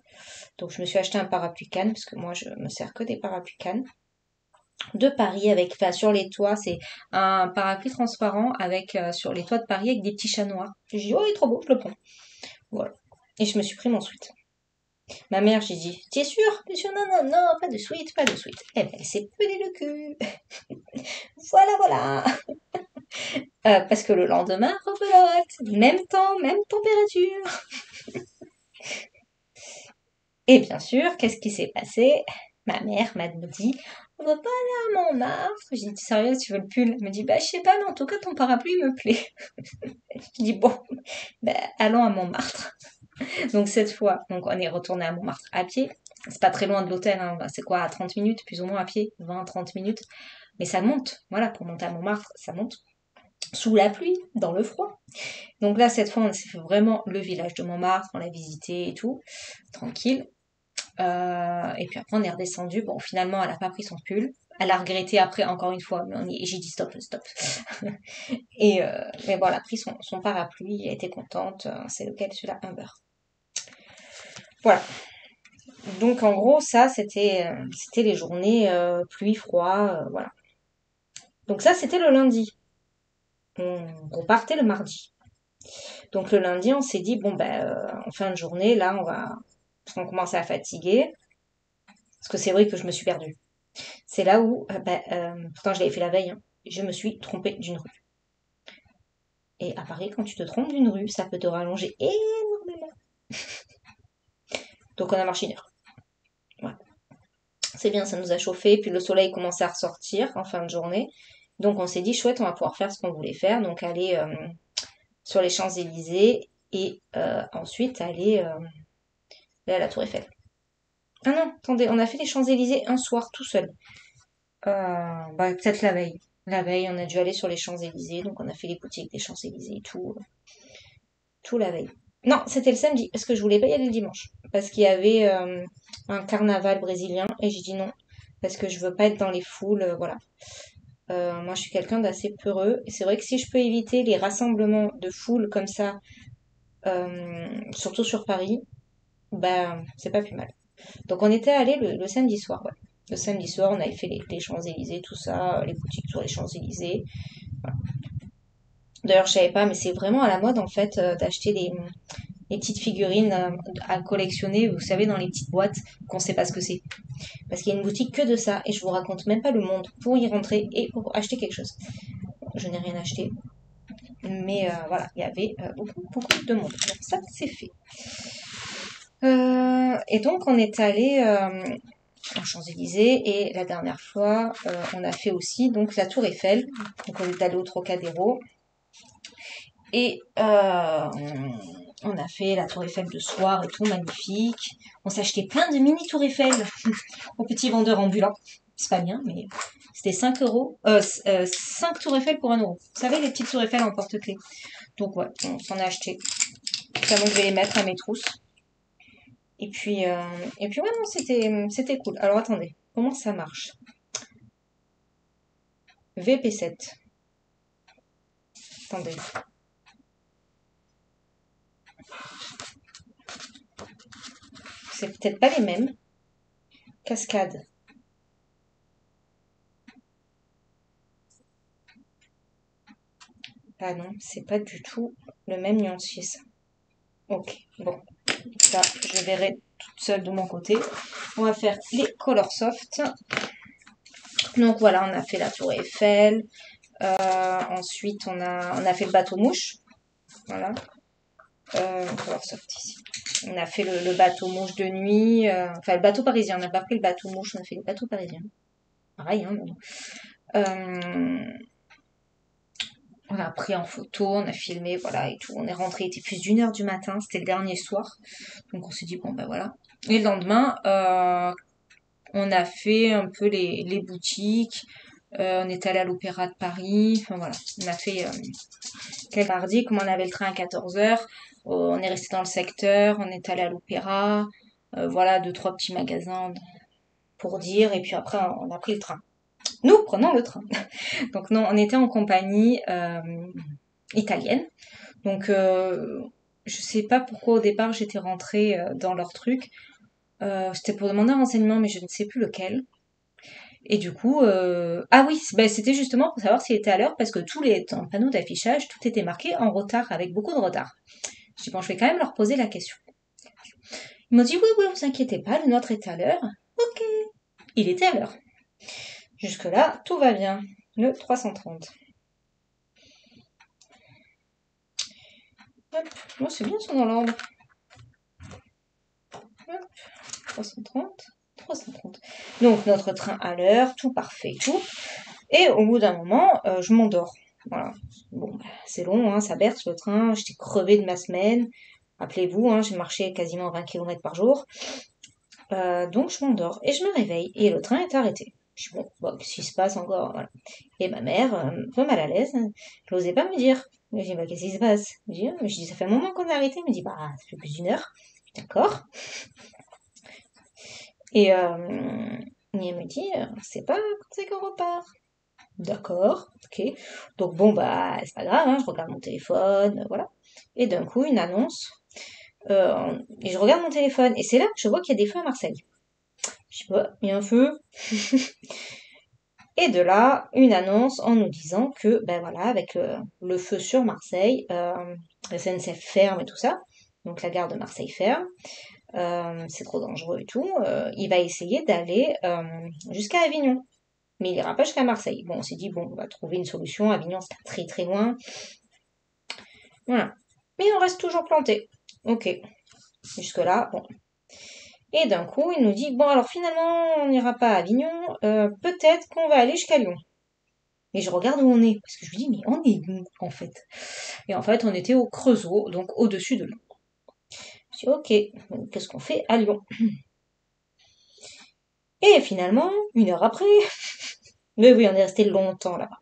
A: Donc, je me suis acheté un parapluie Cannes, parce que moi, je me sers que des parapluies Cannes. De Paris, avec, enfin, sur les toits, c'est un parapluie transparent avec, sur les toits de Paris, avec des petits chats noirs. J'ai dit, oh, il est trop beau, je le prends. Voilà. Et je me suis pris mon sweat. Ma mère, j'ai dit, t'es sûre? T'es sûre? Non, non, non, pas de sweat, pas de sweat. Eh ben, elle s'est pelé le cul. Voilà, voilà. Parce que le lendemain, rebelote. Même temps, même température. Et bien sûr, qu'est-ce qui s'est passé? Ma mère m'a dit, on va pas aller à Montmartre. J'ai dit, sérieux, tu veux le pull? Elle me dit, bah, je sais pas, mais en tout cas, ton parapluie me plaît. Je dis, bon, bah, allons à Montmartre. Donc, cette fois, donc, on est retourné à Montmartre à pied. C'est pas très loin de l'hôtel, hein. Bah, c'est quoi, à 30 minutes, plus ou moins à pied? 20, 30 minutes. Mais ça monte. Voilà, pour monter à Montmartre, ça monte. Sous la pluie, dans le froid. Donc là, cette fois, on s'est fait vraiment le village de Montmartre, on l'a visité et tout, tranquille. Et puis après, on est redescendu. Bon, finalement, elle a pas pris son pull. Elle a regretté après, encore une fois. Mais j'ai dit stop, stop. Mais bon, elle a pris son parapluie. Elle était contente. C'est lequel? Celui-là, Humber. Voilà. Donc, en gros, ça, c'était les journées pluie, froid. Voilà. Donc, ça, c'était le lundi. On repartait le mardi. Donc, le lundi, on s'est dit, bon, ben, en fin de journée, là, parce qu'on commençait à fatiguer. Parce que c'est vrai que je me suis perdue. C'est là où, pourtant je l'avais fait la veille, hein, je me suis trompée d'une rue. Et à Paris, quand tu te trompes d'une rue, ça peut te rallonger énormément. Donc on a marché 1 heure. Voilà. C'est bien, ça nous a chauffé. Puis le soleil commençait à ressortir en fin de journée. Donc on s'est dit, chouette, on va pouvoir faire ce qu'on voulait faire. Donc aller sur les Champs-Élysées et ensuite aller à la Tour Eiffel. Ah non, attendez, on a fait les Champs-Élysées un soir tout seul. Peut-être la veille. La veille, on a dû aller sur les Champs-Élysées, donc on a fait les boutiques des Champs-Élysées et tout la veille. Non, c'était le samedi, parce que je voulais pas y aller le dimanche. Parce qu'il y avait un carnaval brésilien, et j'ai dit non, parce que je veux pas être dans les foules, voilà. Moi, je suis quelqu'un d'assez peureux, et c'est vrai que si je peux éviter les rassemblements de foules comme ça, surtout sur Paris, ben, c'est pas plus mal. Donc on était allé le samedi soir, ouais. Le samedi soir, on avait fait les Champs-Élysées, tout ça, les boutiques sur les Champs-Élysées. Voilà. D'ailleurs, je savais pas, mais c'est vraiment à la mode en fait d'acheter les petites figurines à collectionner, vous savez, dans les petites boîtes qu'on sait pas ce que c'est. Parce qu'il y a une boutique que de ça, et je vous raconte même pas le monde pour y rentrer et pour acheter quelque chose. Je n'ai rien acheté, mais voilà, il y avait beaucoup, beaucoup de monde. Donc ça, c'est fait. Et donc, on est allé aux Champs-Élysées et la dernière fois, on a fait aussi donc la Tour Eiffel. Donc, on est allé au Trocadéro et on a fait la Tour Eiffel de soir et tout, magnifique. On s'est acheté plein de mini Tour Eiffel aux petits vendeurs ambulants. C'est pas bien, mais c'était 5 euros. 5 Tour Eiffel pour 1 euro. Vous savez, les petites Tour Eiffel en porte-clés. Donc, ouais, on s'en a acheté. Moi, je vais les mettre à mes trousses. Et puis ouais, non, c'était cool. Alors attendez, comment ça marche? VP7. Attendez. C'est peut-être pas les mêmes. Cascade. Ah non, c'est pas du tout le même nuancier, ça. Ok, bon. Ça, je verrai toute seule de mon côté. On va faire les Color Soft. Donc voilà, on a fait la tour Eiffel. Ensuite, on a fait le bateau mouche. Voilà. Color Soft ici. On a fait le bateau mouche de nuit. Enfin, le bateau parisien. On n'a pas pris le bateau mouche, on a fait le bateau parisien. Pareil, hein, mais bon. On a pris en photo, on a filmé, voilà, et tout. On est rentré, il était plus d'1 heure du matin, c'était le dernier soir. Donc on s'est dit, bon, ben voilà. Et le lendemain, on a fait un peu les boutiques. On est allé à l'Opéra de Paris. Enfin voilà, on a fait quelques mardis, comme on avait le train à 14h. On est resté dans le secteur, on est allé à l'Opéra. Voilà, 2, 3 petits magasins pour dire. Et puis après, on a pris le train. Nous prenons le train. Donc non, on était en compagnie italienne. Donc je sais pas pourquoi au départ j'étais rentrée dans leur truc. C'était pour demander un renseignement, mais je ne sais plus lequel. Et du coup, ah oui, ben, c'était justement pour savoir s'il était à l'heure, parce que tous les panneaux d'affichage, tout était marqué en retard, avec beaucoup de retard. Je dis, bon, je vais quand même leur poser la question. Ils m'ont dit, oui, oui, vous inquiétez pas, le nôtre est à l'heure. Ok, il était à l'heure. Jusque-là, tout va bien. Le 330. Hop, bon, c'est bien, ça dans l'ordre. Hop, 330. 330. Donc, notre train à l'heure, tout parfait, tout. Et au bout d'un moment, je m'endors. Voilà. Bon, bah, c'est long, hein, ça berce le train. J'étais crevée de ma semaine. Rappelez-vous, hein, j'ai marché quasiment 20 km par jour. Donc je m'endors et je me réveille et le train est arrêté. Je dis bon, qu'est-ce qui se passe encore, voilà. Et ma mère, un peu mal à l'aise, elle n'osait pas me dire. Je dis bah qu'est-ce qui se passe? Je dis ça fait un moment qu'on est arrêté. Elle me dit bah ça fait plus d'1 heure. D'accord. Et elle me dit c'est pas quand c'est qu'on repart. D'accord, ok. Donc bon bah c'est pas grave, hein, je regarde mon téléphone, voilà. Et d'un coup une annonce. Et je regarde mon téléphone et c'est là que je vois qu'il y a des feux à Marseille. Je sais pas, il y a un feu. Et de là, une annonce en nous disant que, ben voilà, avec le feu sur Marseille, la SNCF ferme et tout ça, donc la gare de Marseille ferme, c'est trop dangereux et tout, il va essayer d'aller jusqu'à Avignon. Mais il ira pas jusqu'à Marseille. Bon, on s'est dit, bon, on va trouver une solution. Avignon, c'est pas très très loin. Voilà. Mais on reste toujours planté. Ok. Jusque-là, bon. Et d'un coup, il nous dit, bon, alors finalement, on n'ira pas à Avignon, peut-être qu'on va aller jusqu'à Lyon. Et je regarde où on est, parce que je me dis, mais on est où, en fait? Et en fait, on était au Creusot, donc au-dessus de Lyon. Je dis, ok, donc qu'est-ce qu'on fait à Lyon? Et finalement, 1 heure après, mais oui, on est resté longtemps là-bas.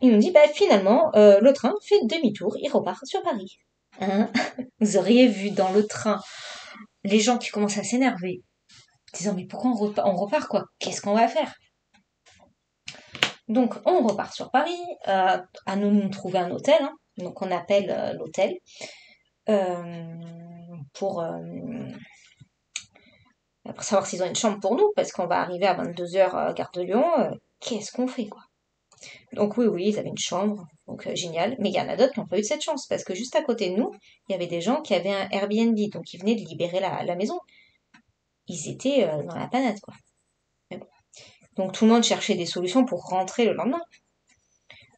A: Il nous dit, bah finalement, le train fait demi-tour, il repart sur Paris. Hein? Vous auriez vu dans le train les gens qui commencent à s'énerver, disant, mais pourquoi on repart quoi? Qu'est-ce qu'on va faire? Donc, on repart sur Paris, à nous trouver un hôtel, hein. Donc, on appelle l'hôtel pour savoir s'ils ont une chambre pour nous, parce qu'on va arriver à 22h Gare de Lyon. Qu'est-ce qu'on fait, quoi? Donc, oui, oui, ils avaient une chambre, donc génial. Mais il y en a d'autres qui n'ont pas eu cette chance, parce que juste à côté de nous, il y avait des gens qui avaient un Airbnb, donc ils venaient de libérer la maison. Ils étaient dans la panade, quoi. Mais bon. Donc, tout le monde cherchait des solutions pour rentrer le lendemain.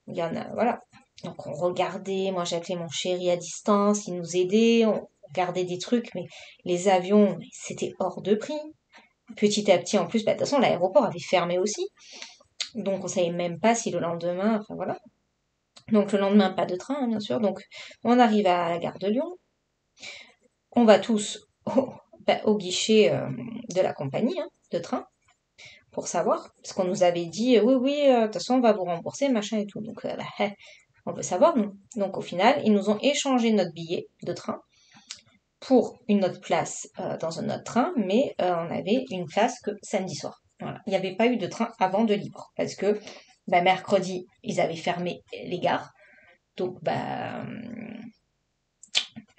A: Il y en a, voilà. Donc on regardait, moi j'appelais mon chéri à distance, il nous aidait, on regardait des trucs, mais les avions, c'était hors de prix. Petit à petit, en plus, bah, de toute façon, l'aéroport avait fermé aussi. Donc on savait même pas si le lendemain, enfin voilà. Donc le lendemain, pas de train, hein, bien sûr. Donc on arrive à la gare de Lyon, on va tous au guichet de la compagnie de train pour savoir, parce qu'on nous avait dit, oui, oui, de toute façon, on va vous rembourser, machin et tout. Donc on veut savoir, nous. Donc au final, ils nous ont échangé notre billet de train pour une autre place dans un autre train, mais on avait une place que samedi soir. Voilà. Il n'y avait pas eu de train avant de libre, parce que mercredi, ils avaient fermé les gares, donc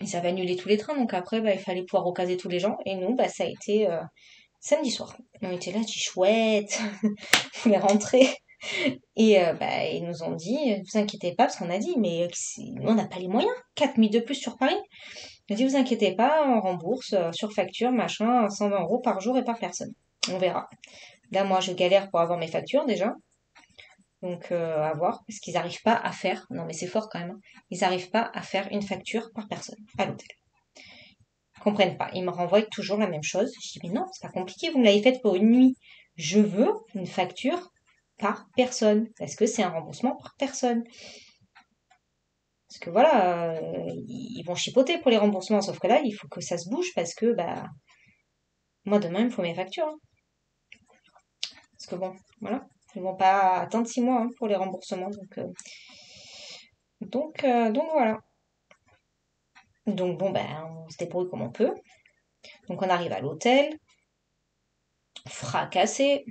A: ils avaient annulé tous les trains, donc après, il fallait pouvoir recaser tous les gens, et nous, ça a été samedi soir. On était là, dit chouette, on est rentré. Et bah, ils nous ont dit, vous inquiétez pas, parce qu'on a dit, mais nous, on n'a pas les moyens, 4 nuits de plus sur Paris. On a dit, vous inquiétez pas, on rembourse sur facture, machin, 120 euros par jour et par personne. On verra. Là, moi, je galère pour avoir mes factures déjà. Donc, à voir, parce qu'ils n'arrivent pas à faire, non mais c'est fort quand même, hein. Ils n'arrivent pas à faire une facture par personne à l'hôtel. Ils comprennent pas. Ils me renvoient toujours la même chose. Je dis, mais non, c'est pas compliqué, vous me l'avez faite pour une nuit. Je veux une facture par personne, parce que c'est un remboursement par personne. Parce que voilà, ils vont chipoter pour les remboursements, sauf que là, il faut que ça se bouge, parce que, bah, moi demain, il me faut mes factures, hein. Parce que bon, voilà, ils vont pas attendre 6 mois hein, pour les remboursements, donc voilà. Donc bon, ben, on se débrouille comme on peut. Donc on arrive à l'hôtel, fracassé.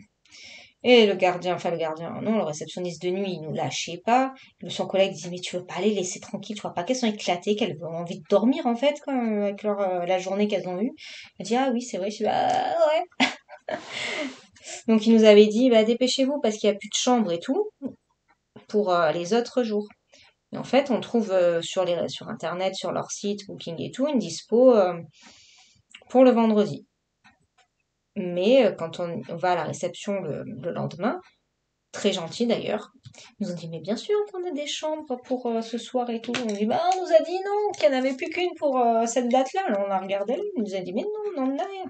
A: Et le gardien, enfin le gardien, non, le réceptionniste de nuit, il nous lâchait pas. Son collègue dit, mais tu veux pas les laisser tranquilles, tu vois pas qu'elles sont éclatées, qu'elles ont envie de dormir en fait, quand, avec la journée qu'elles ont eue. Elle dit, ah oui, c'est vrai, je dis, bah ouais. Donc il nous avait dit, bah dépêchez-vous parce qu'il y a plus de chambre et tout pour les autres jours. Et en fait, on trouve sur internet, sur leur site, Booking et tout, une dispo pour le vendredi. Mais quand on va à la réception le lendemain, très gentil d'ailleurs, ils nous ont dit mais bien sûr qu'on a des chambres pour ce soir et tout. On dit bah on nous a dit non, qu'il n'y en avait plus qu'une pour cette date-là. Alors on a regardé, il nous a dit mais non, on n'en a rien.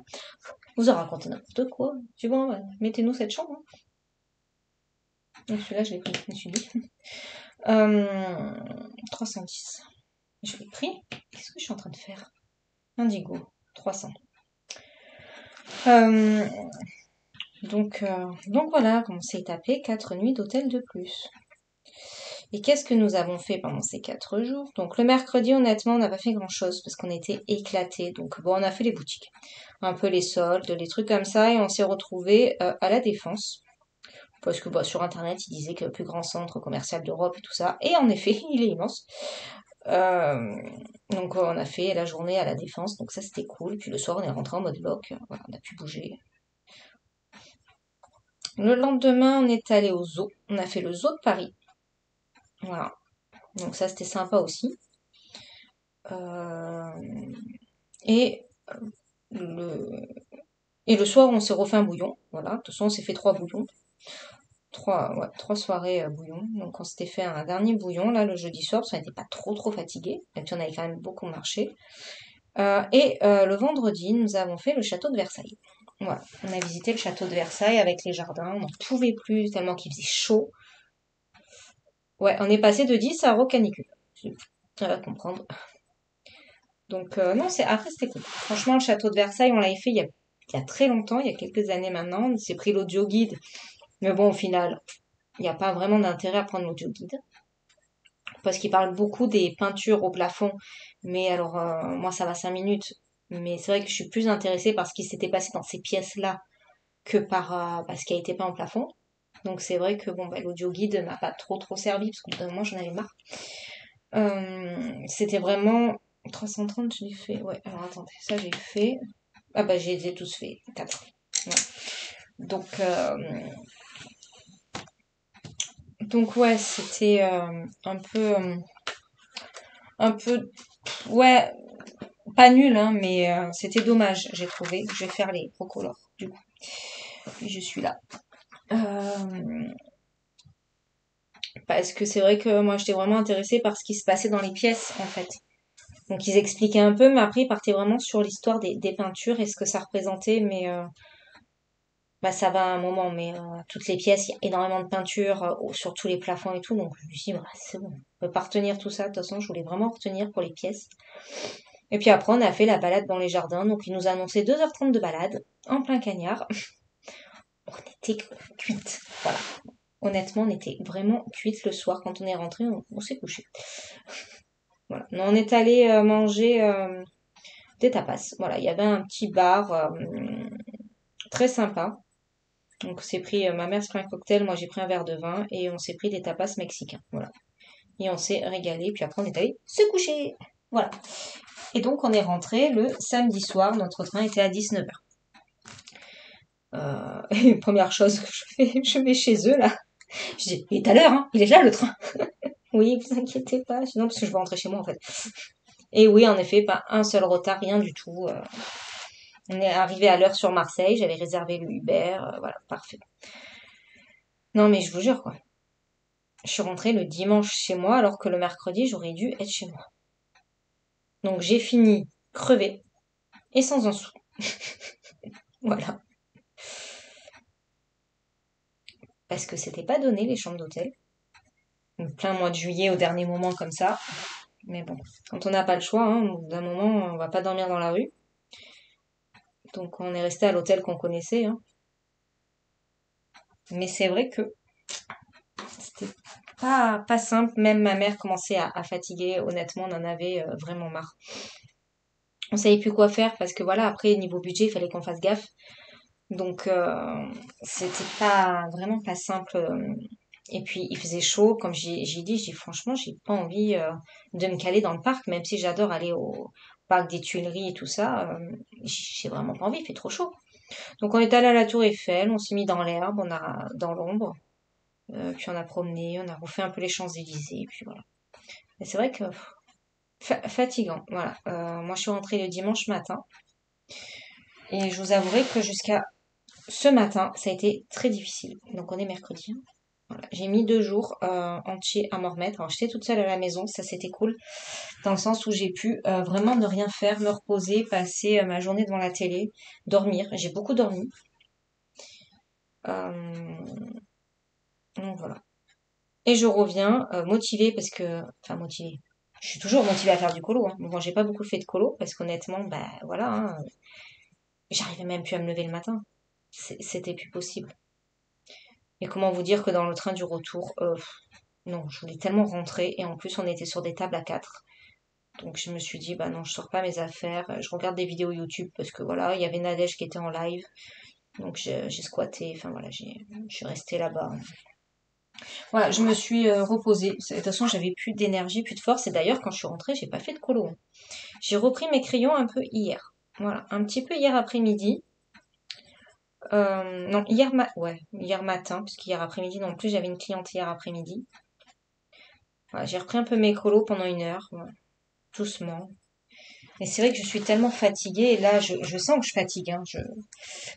A: On nous a raconté n'importe quoi. Je dis bon, bah, mettez-nous cette chambre, hein. Donc celui-là je l'ai pris, je me suis dit. 310. Je l'ai pris. Qu'est-ce que je suis en train de faire? Indigo, 300. Euh, donc voilà, on s'est tapé 4 nuits d'hôtel de plus. Et qu'est-ce que nous avons fait pendant ces 4 jours? Donc le mercredi, honnêtement, on n'a pas fait grand-chose parce qu'on était éclatés. Donc bon, on a fait les boutiques, un peu les soldes, les trucs comme ça, et on s'est retrouvés à la Défense. Parce que bah, sur Internet, ils disaient que le plus grand centre commercial d'Europe et tout ça. Et en effet, il est immense. Euh, donc on a fait la journée à la Défense, donc ça c'était cool. Puis le soir, on est rentré en mode lock. Voilà, on a pu bouger. Le lendemain, on est allé au zoo. On a fait le zoo de Paris. Voilà. Donc ça, c'était sympa aussi. Euh, et, le... et le soir, on s'est refait un bouillon. Voilà. De toute façon, on s'est fait 3 bouillons. Trois soirées bouillon. Donc on s'était fait un dernier bouillon là le jeudi soir parce qu'on n'était pas trop fatigués. Et puis on avait quand même beaucoup marché. Le vendredi, nous avons fait le château de Versailles. Voilà. On a visité le château de Versailles avec les jardins. On n'en pouvait plus tellement qu'il faisait chaud. Ouais, on est passé de 10 à canicule. On va comprendre. Donc non, après c'était cool. Franchement, le château de Versailles, on l'avait fait il y a très longtemps, il y a quelques années maintenant. On s'est pris l'audio guide. Mais bon, au final, il n'y a pas vraiment d'intérêt à prendre l'audio guide. Parce qu'il parle beaucoup des peintures au plafond. Mais alors, moi, ça va 5 minutes. Mais c'est vrai que je suis plus intéressée par ce qui s'était passé dans ces pièces-là que par ce qui a été peint au plafond. Donc c'est vrai que bon, bah, l'audio guide m'a pas trop servi parce qu'au bout d'un moment, j'en avais marre. C'était vraiment 330, je l'ai fait. Ouais, alors attendez, ça j'ai fait. Ah bah, je les ai tous fait, 4. Ouais. Donc, ouais, c'était un peu, ouais, pas nul, hein, mais c'était dommage, j'ai trouvé. Je vais faire les procolores, du coup. Et je suis là. Parce que c'est vrai que moi, j'étais vraiment intéressée par ce qui se passait dans les pièces, en fait. Donc, ils expliquaient un peu, mais après, ils partaient vraiment sur l'histoire des peintures et ce que ça représentait, mais bah, ça va un moment, mais toutes les pièces, il y a énormément de peinture sur tous les plafonds et tout, donc je me suis dit, bah, c'est bon, on peut pas retenir tout ça, de toute façon, je voulais vraiment retenir pour les pièces. Et puis après, on a fait la balade dans les jardins, donc ils nous a annoncé 2h30 de balade, en plein cagnard. On était cuites, voilà. Honnêtement, on était vraiment cuites le soir, quand on est rentré, on s'est couché. Voilà. On est allé manger des tapas, voilà, il y avait un petit bar très sympa. Donc, c'est pris, ma mère s'est pris un cocktail, moi j'ai pris un verre de vin et on s'est pris des tapas mexicains. Voilà. Et on s'est régalé, puis après on est allé se coucher. Voilà. Et donc on est rentré le samedi soir, notre train était à 19h. Et première chose que je fais, je vais chez eux là. Je dis, il est à l'heure, hein, il est là le train. Oui, vous inquiétez pas. Non, parce que je veux rentrer chez moi en fait. Et oui, en effet, pas un seul retard, rien du tout. On est arrivé à l'heure sur Marseille, j'avais réservé le Uber, voilà, parfait. Non, mais je vous jure, quoi. Je suis rentrée le dimanche chez moi, alors que le mercredi, j'aurais dû être chez moi. Donc j'ai fini crevée et sans un sou. Voilà. Parce que c'était pas donné, les chambres d'hôtel. Donc, plein mois de juillet au dernier moment comme ça. Mais bon, quand on n'a pas le choix, hein, au bout d'un moment, on va pas dormir dans la rue. Donc on est resté à l'hôtel qu'on connaissait, hein. Mais c'est vrai que c'était pas simple. Même ma mère commençait à fatiguer. Honnêtement, on en avait vraiment marre. On savait plus quoi faire parce que voilà, après, niveau budget, il fallait qu'on fasse gaffe. Donc c'était pas vraiment pas simple. Et puis il faisait chaud, comme j'ai dit, j'ai franchement, j'ai pas envie de me caler dans le parc, même si j'adore aller au parc des Tuileries et tout ça. J'ai vraiment pas envie, il fait trop chaud. Donc on est allé à la Tour Eiffel, on s'est mis dans l'herbe, on a dans l'ombre. Puis on a promené, on a refait un peu les Champs-Élysées, puis voilà. Mais c'est vrai que fatigant, voilà. Moi je suis rentrée le dimanche matin et je vous avouerai que jusqu'à ce matin, ça a été très difficile. Donc on est mercredi, hein. Voilà. J'ai mis 2 jours entiers à m'en remettre. Alors j'étais toute seule à la maison, ça c'était cool, dans le sens où j'ai pu vraiment ne rien faire, me reposer, passer ma journée devant la télé, dormir. J'ai beaucoup dormi. Euh, donc voilà. Et je reviens motivée parce que, enfin motivée. Je suis toujours motivée à faire du colo, hein. Bon, j'ai pas beaucoup fait de colo parce qu'honnêtement, bah voilà, hein, j'arrivais même plus à me lever le matin. C'était plus possible. Et comment vous dire que dans le train du retour, non, je voulais tellement rentrer et en plus on était sur des tables à 4. Donc je me suis dit, bah non, je sors pas mes affaires, je regarde des vidéos YouTube parce que voilà, il y avait Nadège qui était en live. Donc j'ai squatté, enfin voilà, je suis restée là-bas. Voilà, je me suis reposée. De toute façon, j'avais plus d'énergie, plus de force. Et d'ailleurs, quand je suis rentrée, j'ai pas fait de colo, hein. J'ai repris mes crayons un peu hier. Voilà, un petit peu hier après-midi. Non, hier matin, parce qu'hier après-midi non plus, j'avais une cliente hier après-midi. Voilà, j'ai repris un peu mes colos pendant 1 heure, voilà, doucement. Et c'est vrai que je suis tellement fatiguée, et là, je sens que je fatigue, hein,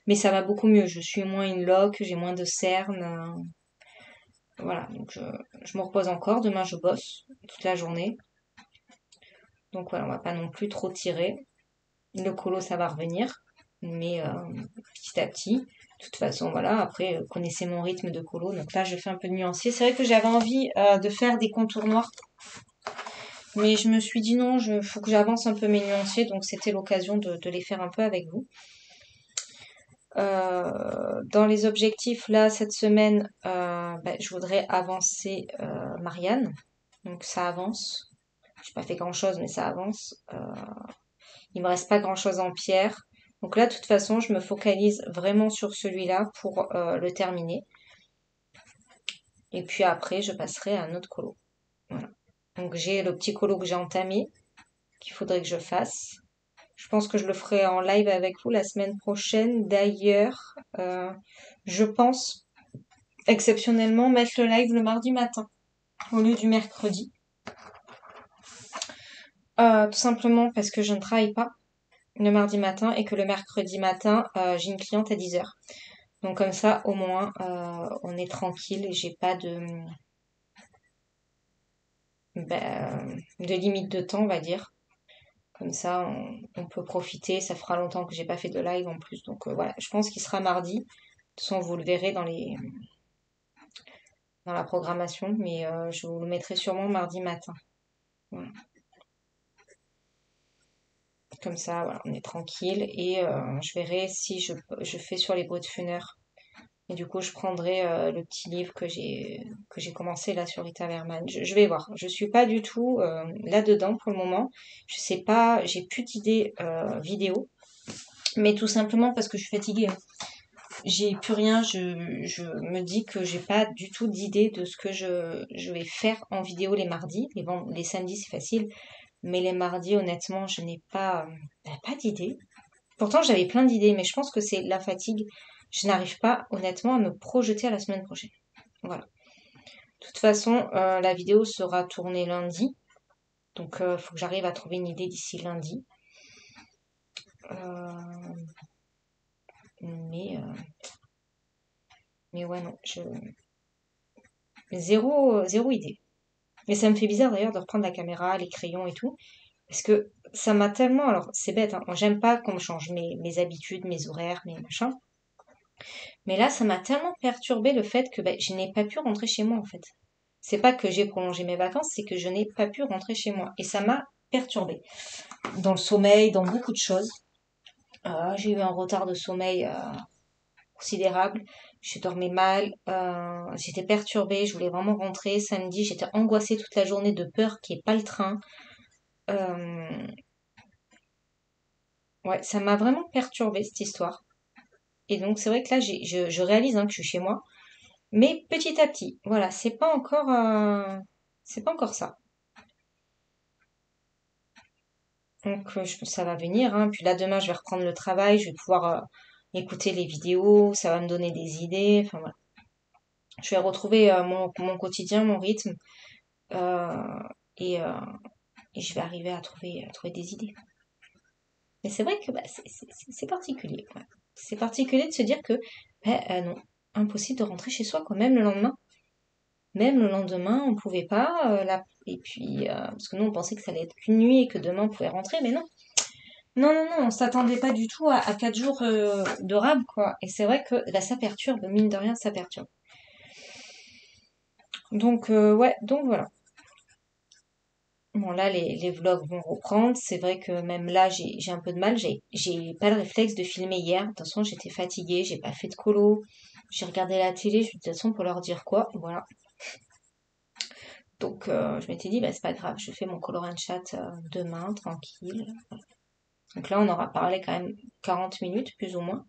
A: mais ça va beaucoup mieux. Je suis moins in lock, j'ai moins de cernes. Voilà, donc je me repose encore. Demain, je bosse toute la journée. Donc voilà, on va pas non plus trop tirer. Le colo, ça va revenir, mais petit à petit. De toute façon, voilà, après, connaissez mon rythme de colo. Donc là, je fais un peu de nuancier. C'est vrai que j'avais envie de faire des contours noirs, mais je me suis dit non, faut que j'avance un peu mes nuanciers. Donc c'était l'occasion de les faire un peu avec vous. Dans les objectifs, là, cette semaine, je voudrais avancer Marianne. Donc ça avance. J'ai pas fait grand-chose, mais ça avance. Il me reste pas grand-chose en pierre. Donc là, de toute façon, je me focalise vraiment sur celui-là pour le terminer. Et puis après, je passerai à un autre colo. Voilà. Donc j'ai le petit colo que j'ai entamé, qu'il faudrait que je fasse. Je pense que je le ferai en live avec vous la semaine prochaine. D'ailleurs, je pense exceptionnellement mettre le live le mardi matin au lieu du mercredi. Tout simplement parce que je ne travaille pas le mardi matin et que le mercredi matin, j'ai une cliente à 10 heures. Donc comme ça, au moins, on est tranquille et j'ai pas de limite de temps, on va dire. Comme ça, on peut profiter. Ça fera longtemps que j'ai pas fait de live en plus. Donc voilà, je pense qu'il sera mardi. De toute façon, vous le verrez dans la programmation, mais je vous le mettrai sûrement mardi matin. Voilà. Comme ça, voilà, on est tranquille et je verrai si je fais sur les bruits de funeur. Et du coup, je prendrai le petit livre que j'ai commencé là sur Rita Verman. Je vais voir. Je suis pas du tout là-dedans pour le moment. Je sais pas, j'ai plus d'idées vidéo, mais tout simplement parce que je suis fatiguée, hein. J'ai plus rien. Je me dis que j'ai pas du tout d'idée de ce que je vais faire en vidéo les mardis. Les samedis, c'est facile. Mais les mardis, honnêtement, je n'ai pas d'idée. Pourtant, j'avais plein d'idées, mais je pense que c'est la fatigue. Je n'arrive pas, honnêtement, à me projeter à la semaine prochaine. Voilà. De toute façon, la vidéo sera tournée lundi. Donc, faut que j'arrive à trouver une idée d'ici lundi. Euh, mais, euh, mais ouais, non, zéro idée. Mais ça me fait bizarre d'ailleurs de reprendre la caméra, les crayons et tout. Parce que ça m'a tellement. Alors, c'est bête, hein, j'aime pas qu'on me change mes habitudes, mes horaires, mes machins. Mais là, ça m'a tellement perturbé le fait que je n'ai pas pu rentrer chez moi en fait. C'est pas que j'ai prolongé mes vacances, c'est que je n'ai pas pu rentrer chez moi. Et ça m'a perturbée. Dans le sommeil, dans beaucoup de choses. J'ai eu un retard de sommeil considérable. Je dormais mal, j'étais perturbée, je voulais vraiment rentrer. Samedi, j'étais angoissée toute la journée de peur qu'il n'y ait pas le train. Euh, ouais, ça m'a vraiment perturbée cette histoire. Et donc c'est vrai que là, je réalise hein, que je suis chez moi, mais petit à petit. Voilà, c'est pas encore ça. Donc ça va venir. Hein. Puis là, demain, je vais reprendre le travail, je vais pouvoir écouter les vidéos, ça va me donner des idées. Enfin voilà, je vais retrouver mon quotidien, mon rythme, euh, et, euh, et je vais arriver à trouver des idées. Mais c'est vrai que c'est particulier. Ouais. C'est particulier de se dire que non, impossible de rentrer chez soi quand même le lendemain. Même le lendemain, on pouvait pas. Et puis, parce que nous, on pensait que ça allait être qu'une nuit et que demain, on pouvait rentrer, mais non. Non, non, non, on s'attendait pas du tout à 4 jours de rab, quoi. Et c'est vrai que ça perturbe, mine de rien, ça perturbe. Donc, ouais, donc voilà. Bon, là, les vlogs vont reprendre. C'est vrai que même là, j'ai un peu de mal. J'ai pas le réflexe de filmer hier. De toute façon, j'étais fatiguée, j'ai pas fait de colo. J'ai regardé la télé, je me suis dit, de toute façon, pour leur dire quoi, voilà. Donc, je m'étais dit, c'est pas grave, je fais mon colorant chat demain, tranquille. Donc là, on aura parlé quand même 40 minutes, plus ou moins.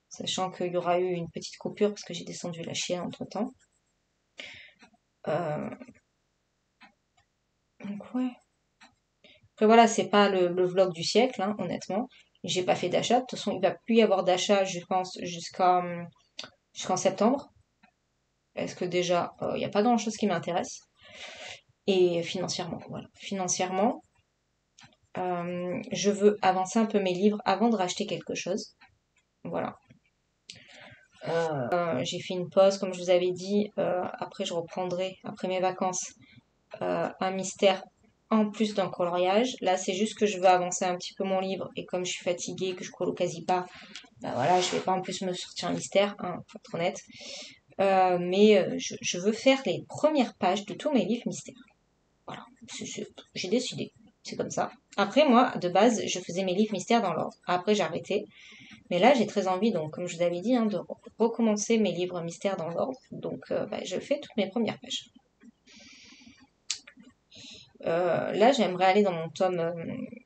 A: Sachant qu'il y aura eu une petite coupure parce que j'ai descendu la chienne entre-temps. Euh, donc, ouais. Après voilà, c'est pas le vlog du siècle, hein, honnêtement. J'ai pas fait d'achat. De toute façon, il va plus y avoir d'achat, je pense, jusqu'en septembre. Parce que déjà, il n'y a pas grand-chose qui m'intéresse. Et financièrement, voilà. Financièrement, je veux avancer un peu mes livres avant de racheter quelque chose. Voilà. J'ai fait une pause, comme je vous avais dit. Après, je reprendrai, après mes vacances, un mystère en plus d'un coloriage. Là, c'est juste que je veux avancer un petit peu mon livre et comme je suis fatiguée, que je colo quasi pas, voilà, je vais pas en plus me sortir un mystère, hein, pour être honnête. Mais je veux faire les premières pages de tous mes livres mystères. Voilà, j'ai décidé. C'est comme ça. Après, moi, de base, je faisais mes livres mystères dans l'ordre. Après, j'ai arrêté. Mais là, j'ai très envie, donc, comme je vous avais dit, hein, de recommencer mes livres mystères dans l'ordre. Donc, je fais toutes mes premières pages. Là, j'aimerais aller dans mon tome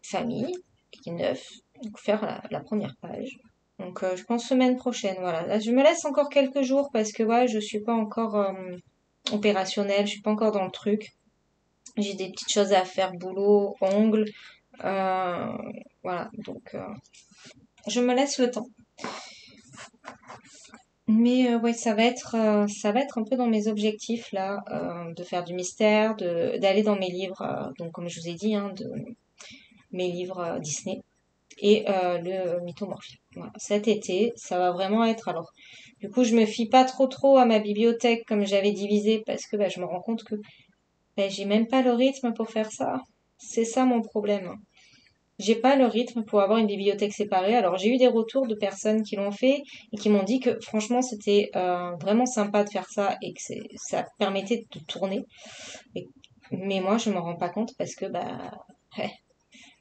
A: famille, qui est neuf, donc faire la première page. Donc, je pense semaine prochaine, voilà. Là, je me laisse encore quelques jours parce que, ouais, je suis pas encore opérationnelle, je suis pas encore dans le truc. J'ai des petites choses à faire, boulot, ongles, euh, voilà. Donc, je me laisse le temps. Mais ouais, ça va être un peu dans mes objectifs là, de faire du mystère, d'aller dans mes livres, donc comme je vous ai dit, hein, de mes livres Disney et le Mythomorphia. Voilà. Cet été, ça va vraiment être alors. Du coup, je me fie pas trop à ma bibliothèque comme j'avais divisé parce que je me rends compte que j'ai même pas le rythme pour faire ça. C'est ça mon problème. J'ai pas le rythme pour avoir une bibliothèque séparée. Alors j'ai eu des retours de personnes qui l'ont fait et qui m'ont dit que franchement c'était vraiment sympa de faire ça et que ça permettait de tourner. Mais moi je m'en rends pas compte parce que ouais,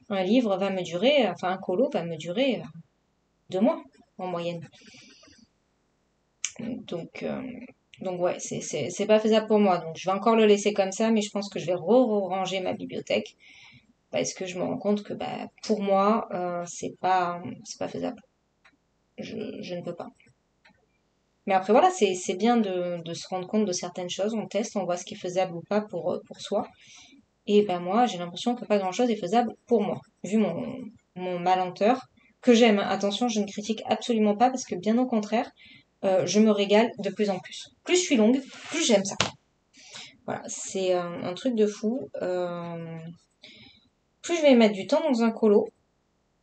A: un livre va me durer, enfin un colo va me durer 2 mois en moyenne. Donc donc ouais, c'est pas faisable pour moi. Donc je vais encore le laisser comme ça, mais je pense que je vais ranger ma bibliothèque parce que je me rends compte que pour moi c'est pas faisable. Je ne peux pas. Mais après voilà, c'est bien de se rendre compte de certaines choses. On teste, on voit ce qui est faisable ou pas pour soi. Et moi, j'ai l'impression que pas grand-chose est faisable pour moi, vu mon ma lenteur, que j'aime. Attention, je ne critique absolument pas parce que bien au contraire, je me régale de plus en plus. Plus je suis longue, plus j'aime ça. Voilà, c'est un truc de fou. Plus je vais mettre du temps dans un colo,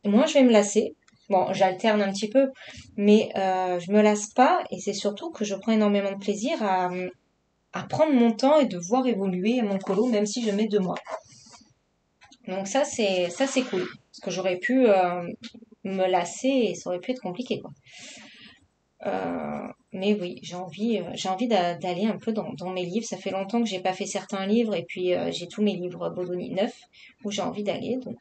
A: moins je vais me lasser. Bon, j'alterne un petit peu, mais je me lasse pas et c'est surtout que je prends énormément de plaisir à prendre mon temps et de voir évoluer mon colo, même si je mets 2 mois. Donc ça c'est cool, parce que j'aurais pu me lasser et ça aurait pu être compliqué, quoi. Mais oui, j'ai envie d'aller un peu dans mes livres. Ça fait longtemps que j'ai pas fait certains livres et puis j'ai tous mes livres Bodoni neufs où j'ai envie d'aller. Donc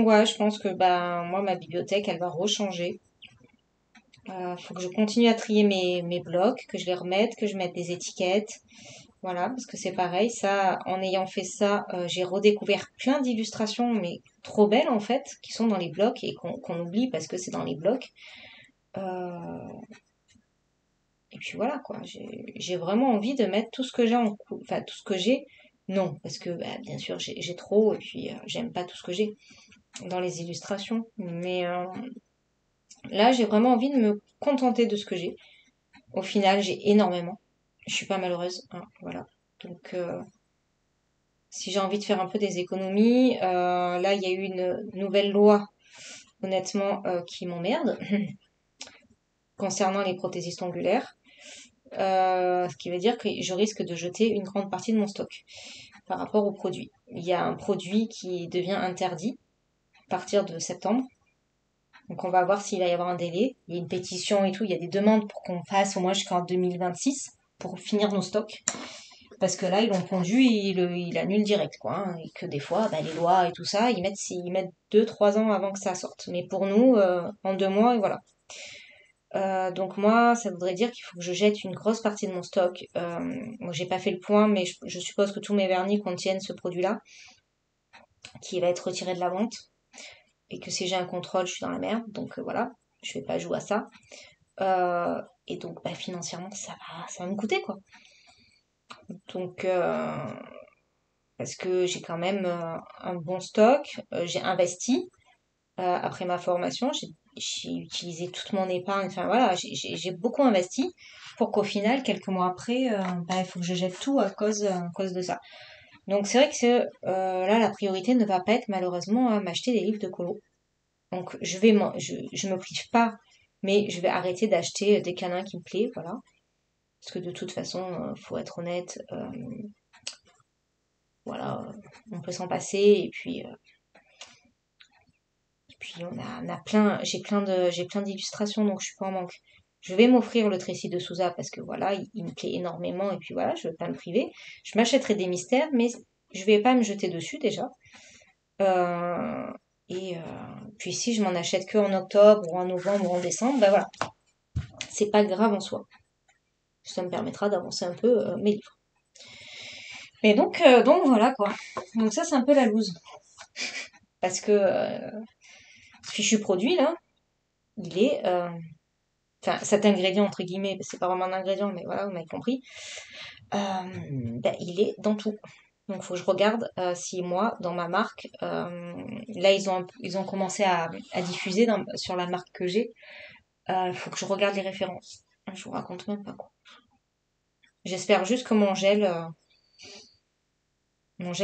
A: ouais, je pense que bah moi ma bibliothèque elle va rechanger. Faut que je continue à trier mes blocs, que je les remette, que je mette des étiquettes. Voilà, parce que c'est pareil, ça, en ayant fait ça, j'ai redécouvert plein d'illustrations, mais trop belles en fait, qui sont dans les blocs et qu'on oublie parce que c'est dans les blocs. Euh, et puis voilà quoi, j'ai vraiment envie de mettre tout ce que j'ai enfin tout ce que j'ai. Non, parce que bah, bien sûr j'ai trop et puis j'aime pas tout ce que j'ai dans les illustrations. Mais là j'ai vraiment envie de me contenter de ce que j'ai. Au final j'ai énormément. Je suis pas malheureuse, hein, voilà. Donc si j'ai envie de faire un peu des économies, là il y a eu une nouvelle loi honnêtement qui m'emmerde concernant les prothésistes ongulaires. Ce qui veut dire que je risque de jeter une grande partie de mon stock par rapport au produit. Il y a un produit qui devient interdit à partir de septembre. Donc on va voir s'il va y avoir un délai. Il y a une pétition et tout, il y a des demandes pour qu'on fasse au moins jusqu'en 2026 pour finir nos stocks. Parce que là, ils l'ont pondu et il annule direct, quoi. Hein. Et que des fois, bah, les lois et tout ça, ils mettent 2, 3 ans avant que ça sorte. Mais pour nous, en 2 mois, et voilà. Donc moi, ça voudrait dire qu'il faut que je jette une grosse partie de mon stock. Moi, j'ai pas fait le point, mais je suppose que tous mes vernis contiennent ce produit-là, qui va être retiré de la vente, et que si j'ai un contrôle, je suis dans la merde. Donc voilà, je vais pas jouer à ça. Et donc, bah, financièrement, ça va me coûter, quoi. Donc, parce que j'ai quand même un bon stock, j'ai investi. Après ma formation, j'ai utilisé toute mon épargne. Enfin voilà, j'ai beaucoup investi pour qu'au final, quelques mois après, bah, il faut que je jette tout à cause de ça. Donc c'est vrai que là, la priorité ne va pas être malheureusement à m'acheter des livres de colo. Donc je me prive pas, mais je vais arrêter d'acheter des canins qui me plaisent, voilà. Parce que de toute façon, faut être honnête, voilà, on peut s'en passer et puis on a plein, j'ai plein d'illustrations, donc je suis pas en manque. Je vais m'offrir le Tracy de Souza parce que voilà, il me plaît énormément et puis voilà, je veux pas me priver. Je m'achèterai des mystères, mais je vais pas me jeter dessus déjà. Euh, et puis si je m'en achète que en octobre ou en novembre ou en décembre, ben voilà, c'est pas grave en soi. Ça me permettra d'avancer un peu mes livres. Et donc voilà quoi. Donc ça c'est un peu la loose. Parce que ce fichu produit là, il est enfin cet ingrédient entre guillemets, c'est pas vraiment un ingrédient, mais voilà, vous m'avez compris, ben, il est dans tout. Donc il faut que je regarde si moi, dans ma marque, là ils ont commencé à diffuser sur la marque que j'ai, il faut que je regarde les références. Je vous raconte même pas quoi. J'espère juste que mon gel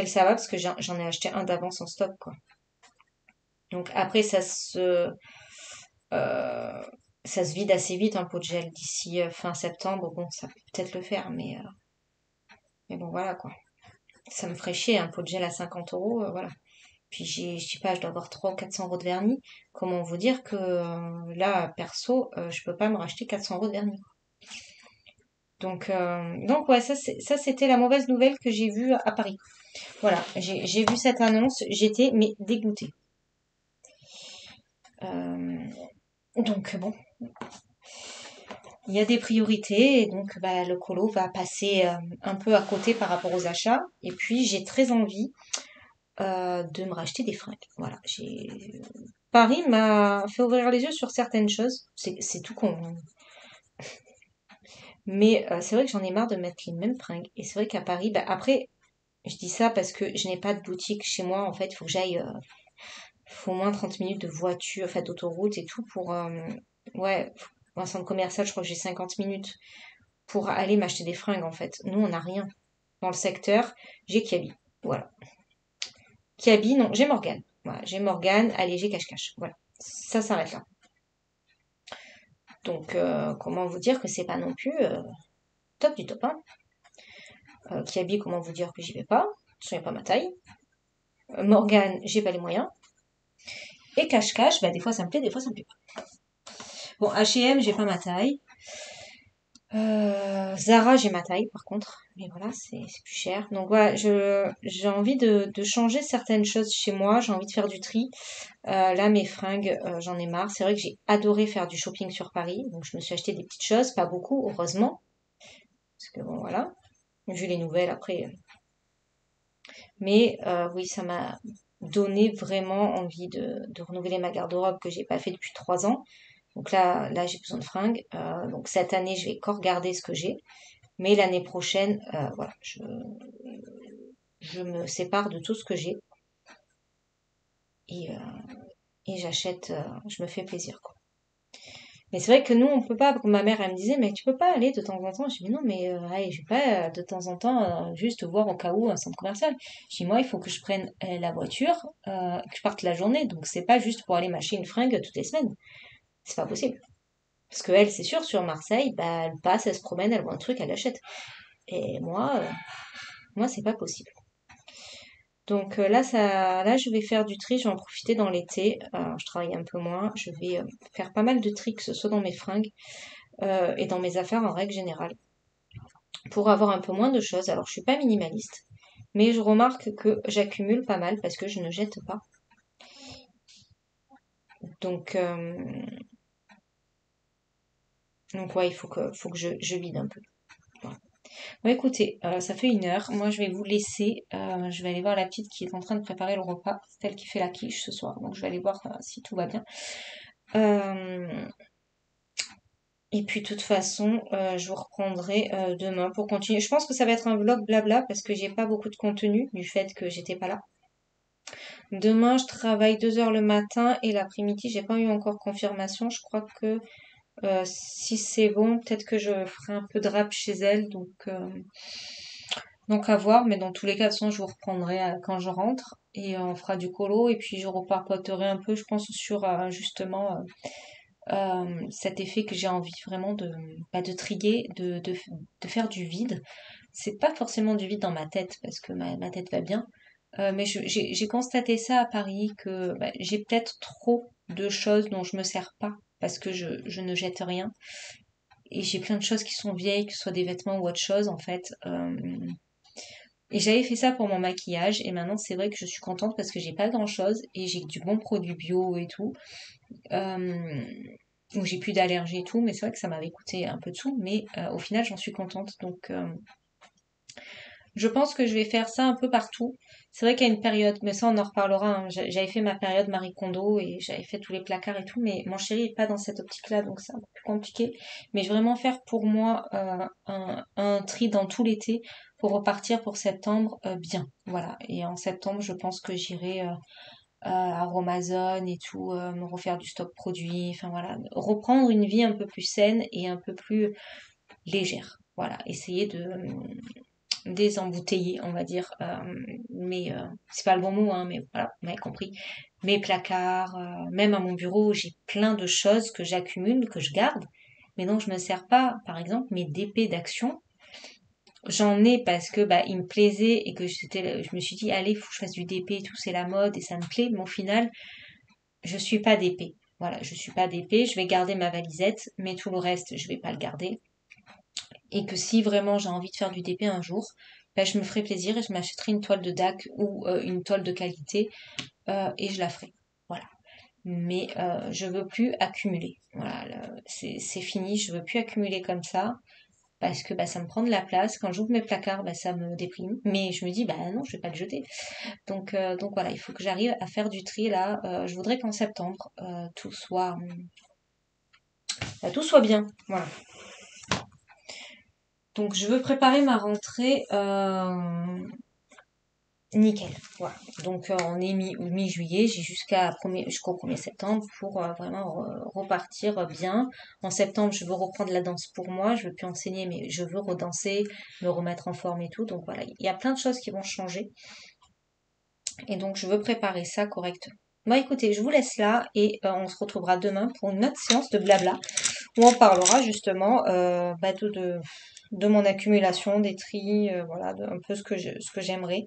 A: ça va parce que j'en ai acheté un d'avance en stock quoi. Donc après euh, ça se vide assez vite un pot de gel d'ici fin septembre. Bon, ça peut peut-être le faire, mais bon, voilà quoi. Ça me ferait chier un pot de gel à 50 euros, voilà. Puis je sais pas, je dois avoir 300 ou 400 euros de vernis. Comment vous dire que là, perso, je peux pas me racheter 400 euros de vernis. Donc ouais, ça c'était la mauvaise nouvelle que j'ai vue à Paris. Voilà, j'ai vu cette annonce, j'étais mais dégoûtée. Euh, donc bon, il y a des priorités et donc bah, le colo va passer un peu à côté par rapport aux achats. Et puis j'ai très envie de me racheter des fringues. Voilà, Paris m'a fait ouvrir les yeux sur certaines choses. C'est tout con, hein. Mais c'est vrai que j'en ai marre de mettre les mêmes fringues. Et c'est vrai qu'à Paris, bah, après, je dis ça parce que je n'ai pas de boutique chez moi. En fait, il faut que j'aille, faut au moins 30 minutes de voiture, enfin d'autoroute et tout pour, ouais, un centre commercial, je crois que j'ai 50 minutes. pour aller m'acheter des fringues en fait. Nous, on n'a rien dans le secteur. J'ai Kiabi. Voilà. Kiabi, non, j'ai Morgane. Voilà, j'ai Morgane, allez, j'ai cache-cache. Voilà. Ça s'arrête là. Donc, comment vous dire que c'est pas non plus top du top 1. Kiabi, comment vous dire que j'y vais pas. Ce n'est pas ma taille. Morgane, j'ai pas les moyens. Et cache-cache, bah, des fois ça me plaît, des fois ça me plaît pas. Bon, H&M, j'ai pas ma taille. Zara, j'ai ma taille par contre, mais voilà, c'est plus cher. Donc voilà, j'ai envie de changer certaines choses chez moi, j'ai envie de faire du tri. Là, mes fringues, j'en ai marre. C'est vrai que j'ai adoré faire du shopping sur Paris, donc je me suis acheté des petites choses, pas beaucoup, heureusement, parce que bon voilà, vu les nouvelles après. Mais oui, ça m'a donné vraiment envie de renouveler ma garde-robe que j'ai pas fait depuis 3 ans. Donc là j'ai besoin de fringues. Donc cette année, je vais encore garder ce que j'ai. Mais l'année prochaine, voilà, je me sépare de tout ce que j'ai et, j'achète, je me fais plaisir, quoi. Mais c'est vrai que nous, on peut pas. Ma mère, elle me disait, mais tu peux pas aller de temps en temps. Je dis, mais non, mais allez, je vais pas de temps en temps juste voir au cas où un centre commercial. Je dis, moi, il faut que je prenne la voiture, que je parte la journée. Donc c'est pas juste pour aller m'acheter une fringue toutes les semaines. C'est pas possible. Parce que elle, c'est sûr, sur Marseille, bah, elle passe, elle se promène, elle voit un truc, elle l'achète. Et moi, c'est pas possible. Donc là, je vais faire du tri, je vais en profiter dans l'été. Je travaille un peu moins, je vais faire pas mal de tri, que ce soit dans mes fringues et dans mes affaires en règle générale, pour avoir un peu moins de choses. Alors, je suis pas minimaliste, mais je remarque que j'accumule pas mal parce que je ne jette pas. Donc, ouais, il faut que je vide un peu. Voilà. Bon, écoutez, ça fait 1 heure. Moi, je vais vous laisser. Je vais aller voir la petite qui est en train de préparer le repas. C'est elle qui fait la quiche ce soir. Donc, je vais aller voir si tout va bien. Euh, et puis, de toute façon, je vous reprendrai demain pour continuer. Je pense que ça va être un vlog blabla parce que j'ai pas beaucoup de contenu du fait que j'étais pas là. Demain, je travaille 2 heures le matin et l'après-midi, j'ai pas eu encore confirmation. Je crois que si c'est bon, peut-être que je ferai un peu de rap chez elle. Donc à voir, mais dans tous les cas, de toute façon, je vous reprendrai quand je rentre et on fera du colo et puis je reparpoterai un peu, je pense, sur justement cet effet que j'ai envie vraiment de triguer, de faire du vide. C'est pas forcément du vide dans ma tête parce que ma tête va bien, mais j'ai constaté ça à Paris que bah, j'ai peut-être trop de choses dont je me sers pas parce que je ne jette rien et j'ai plein de choses qui sont vieilles, que ce soit des vêtements ou autre chose en fait. Et j'avais fait ça pour mon maquillage et maintenant c'est vrai que je suis contente parce que j'ai pas grand chose et j'ai du bon produit bio et tout. Euh, où j'ai plus d'allergies et tout, mais c'est vrai que ça m'avait coûté un peu de sous, mais au final j'en suis contente. Donc je pense que je vais faire ça un peu partout. C'est vrai qu'il y a une période, mais ça on en reparlera, hein. J'avais fait ma période Marie Kondo et j'avais fait tous les placards et tout, mais mon chéri est pas dans cette optique-là, donc c'est un peu plus compliqué. Mais je vais vraiment faire pour moi un tri dans tout l'été pour repartir pour septembre bien. Voilà. Et en septembre, je pense que j'irai à Amazon et tout, me refaire du stock produit, enfin voilà, reprendre une vie un peu plus saine et un peu plus légère. Voilà, essayer de désembouteiller, on va dire, mais c'est pas le bon mot, hein, mais voilà, vous m'avez compris. Mes placards, même à mon bureau, j'ai plein de choses que j'accumule, que je garde, mais dont je me sers pas. Par exemple, mes DP d'action, j'en ai parce que bah il me plaisait et que je me suis dit allez, faut que je fasse du DP et tout, c'est la mode et ça me plaît, mais au final je suis pas d'épée. Voilà, je suis pas d'épée, je vais garder ma valisette, mais tout le reste, je vais pas le garder. Et que si vraiment j'ai envie de faire du DP un jour, ben, je me ferai plaisir et je m'achèterai une toile de DAC ou une toile de qualité et je la ferai. Voilà. Mais je veux plus accumuler. Voilà, c'est fini, je veux plus accumuler comme ça parce que bah, ça me prend de la place. Quand j'ouvre mes placards, bah, ça me déprime. Mais je me dis, bah non, je vais pas le jeter. Donc voilà, il faut que j'arrive à faire du tri là. Je voudrais qu'en septembre, tout soit bien. Voilà. Donc je veux préparer ma rentrée nickel. Voilà. Donc on est mi-juillet, j'ai jusqu'au 1er septembre pour vraiment repartir bien. En septembre, je veux reprendre la danse pour moi, je veux plus enseigner, mais je veux redanser, me remettre en forme et tout. Donc voilà, il y a plein de choses qui vont changer. Et donc je veux préparer ça correctement. Bon écoutez, je vous laisse là et on se retrouvera demain pour une autre séance de blabla où on parlera justement de mon accumulation, des tris, voilà, un peu ce que j'aimerais.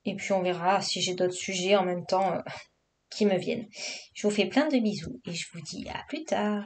A: Et puis on verra si j'ai d'autres sujets en même temps qui me viennent. Je vous fais plein de bisous et je vous dis à plus tard.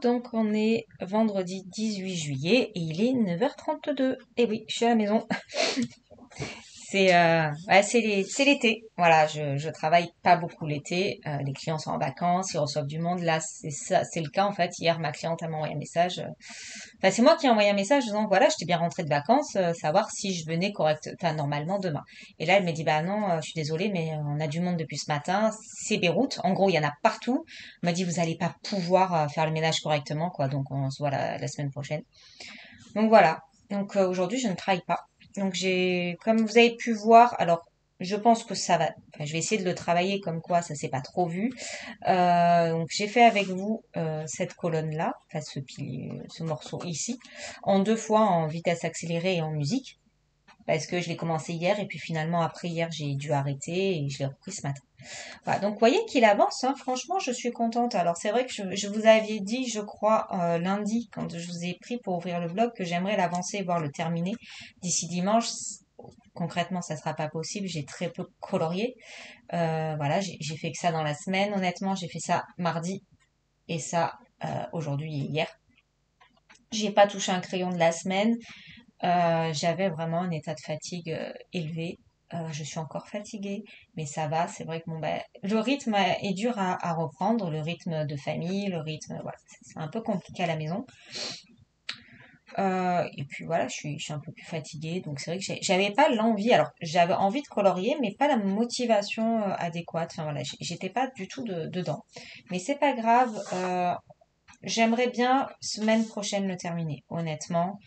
A: donc on est vendredi 18 juillet et il est 9h32. Et oui, je suis à la maison. Ouais, c'est l'été. Voilà, je travaille pas beaucoup l'été. Les clients sont en vacances, ils reçoivent du monde. Là, c'est ça, c'est le cas en fait. Hier, ma cliente m'a envoyé un message. Enfin, c'est moi qui ai envoyé un message disant voilà, j'étais bien rentrée de vacances, savoir si je venais enfin, normalement demain. Et là, elle me dit bah non, je suis désolée, mais on a du monde depuis ce matin. C'est Beyrouth. En gros, il y en a partout. Elle m'a dit vous allez pas pouvoir faire le ménage correctement, quoi. Donc on se voit la semaine prochaine. Donc voilà. Donc aujourd'hui, je ne travaille pas. Donc comme vous avez pu voir, alors je pense que ça va. Enfin, je vais essayer de le travailler comme quoi ça s'est pas trop vu. Donc j'ai fait avec vous cette colonne-là, enfin ce morceau ici, en deux fois en vitesse accélérée et en musique, parce que je l'ai commencé hier et puis finalement après hier j'ai dû arrêter et je l'ai repris ce matin. Voilà, donc vous voyez qu'il avance, hein. Franchement, je suis contente. Alors c'est vrai que je vous avais dit, je crois, lundi, quand je vous ai pris pour ouvrir le blog, que j'aimerais l'avancer et voir le terminer d'ici dimanche. Concrètement, ça sera pas possible. J'ai très peu colorié. Voilà, j'ai fait que ça dans la semaine. Honnêtement, j'ai fait ça mardi et ça aujourd'hui et hier. J'ai pas touché un crayon de la semaine. J'avais vraiment un état de fatigue élevé. Je suis encore fatiguée, mais ça va. C'est vrai que bon, ben, le rythme est dur à reprendre, le rythme de famille, le rythme, voilà, c'est un peu compliqué à la maison. Et puis voilà, je suis un peu plus fatiguée, donc c'est vrai que j'avais pas l'envie. Alors j'avais envie de colorier, mais pas la motivation adéquate. Enfin voilà, j'étais pas du tout dedans. Mais c'est pas grave. J'aimerais bien semaine prochaine le terminer. Honnêtement,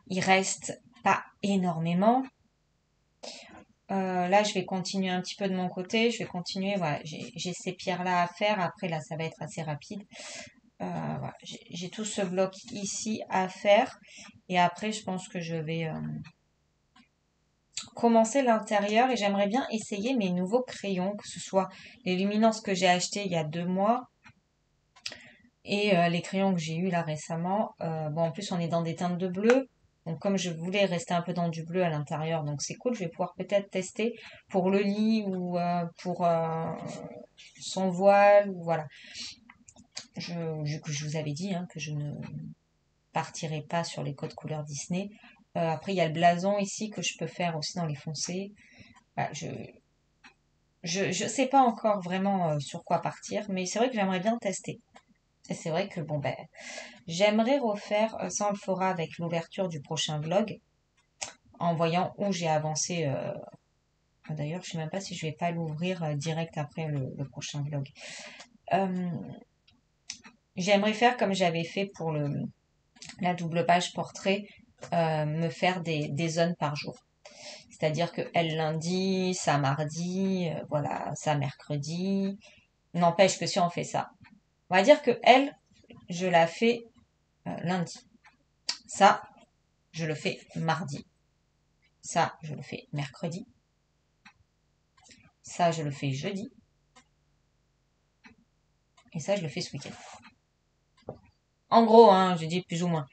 A: il reste pas énormément. Là, je vais continuer un petit peu de mon côté. Je vais continuer. Voilà, j'ai ces pierres-là à faire. Après, là, ça va être assez rapide. Voilà, j'ai tout ce bloc ici à faire. Et après, je pense que je vais commencer l'intérieur. Et j'aimerais bien essayer mes nouveaux crayons, que ce soit les luminances que j'ai achetées il y a 2 mois et les crayons que j'ai eus là récemment. Bon, en plus, on est dans des teintes de bleu. Donc, comme je voulais rester un peu dans du bleu à l'intérieur, donc c'est cool. Je vais pouvoir peut-être tester pour le lit ou pour son voile. Ou voilà. Je vous avais dit hein, que je ne partirai pas sur les codes couleurs Disney. Après, il y a le blason ici que je peux faire aussi dans les foncés. Voilà, je sais pas encore vraiment sur quoi partir, mais c'est vrai que j'aimerais bien tester. Et c'est vrai que bon ben j'aimerais refaire, ça on le fera avec l'ouverture du prochain vlog, en voyant où j'ai avancé. D'ailleurs, je sais même pas si je vais pas l'ouvrir direct après le prochain vlog. Euh, J'aimerais faire comme j'avais fait pour la double page portrait, me faire des zones par jour. C'est-à-dire que elle lundi, ça mardi, voilà, ça mercredi. N'empêche que si on fait ça, on va dire que elle, je la fais lundi. Ça, je le fais mardi. Ça, je le fais mercredi. Ça, je le fais jeudi. Et ça, je le fais ce week-end. En gros, hein, je dis plus ou moins.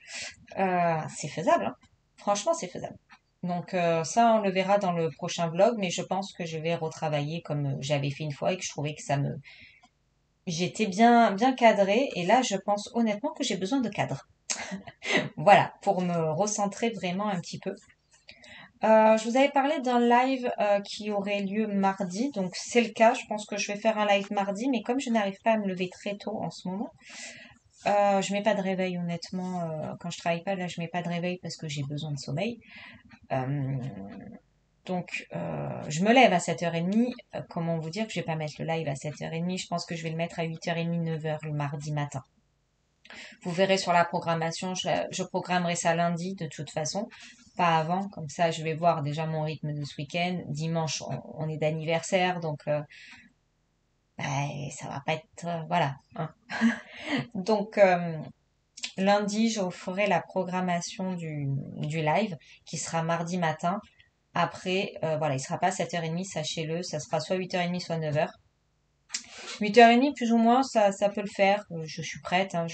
A: C'est faisable, hein. Franchement, c'est faisable. Donc ça, on le verra dans le prochain vlog, mais je pense que je vais retravailler comme j'avais fait une fois et que je trouvais que j'étais bien cadrée. Et là, je pense honnêtement que j'ai besoin de cadre. Voilà, pour me recentrer vraiment un petit peu. Je vous avais parlé d'un live qui aurait lieu mardi, donc c'est le cas. Je pense que je vais faire un live mardi, mais comme je n'arrive pas à me lever très tôt en ce moment, je mets pas de réveil honnêtement. Quand je travaille pas, là, je mets pas de réveil parce que j'ai besoin de sommeil. Euh, donc, je me lève à 7h30. Comment vous dire que je vais pas mettre le live à 7h30? Je pense que je vais le mettre à 8h30, 9h le mardi matin. Vous verrez sur la programmation, je programmerai ça lundi de toute façon, pas avant. Comme ça, je vais voir déjà mon rythme de ce week-end. Dimanche, on est d'anniversaire, donc ça va pas être... voilà, hein. Donc, lundi, je ferai la programmation du live qui sera mardi matin. Après, voilà, il sera pas 7h30, sachez-le, ça sera soit 8h30, soit 9h. 8h30, plus ou moins, ça peut le faire. Je suis prête, hein,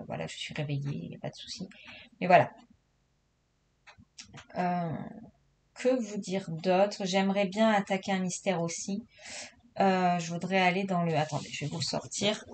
A: voilà, je suis réveillée, il n'y a pas de souci. Mais voilà. Euh, que vous dire d'autre? J'aimerais bien attaquer un mystère aussi. Je voudrais aller dans le... Attendez, je vais vous le sortir.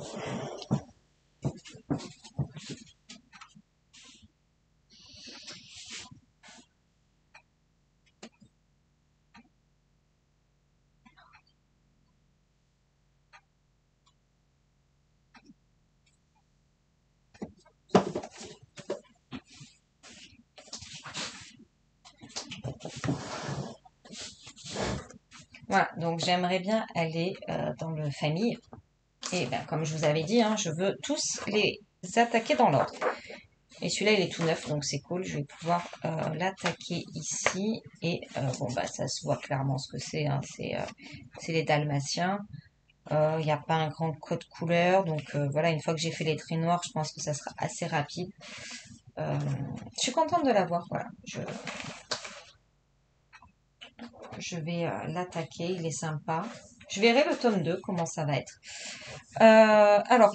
A: Voilà, donc j'aimerais bien aller dans le famille. Et ben, comme je vous avais dit, hein, je veux tous les attaquer dans l'ordre. Et celui-là, il est tout neuf, donc c'est cool. Je vais pouvoir l'attaquer ici. Et bon, bah, ça se voit clairement ce que c'est. Hein. C'est les Dalmatiens. Il n'y a pas un grand code couleur. Donc voilà, une fois que j'ai fait les traits noirs, je pense que ça sera assez rapide. Je suis contente de l'avoir. Voilà, je vais l'attaquer. Il est sympa. Je verrai le tome 2, comment ça va être. Alors,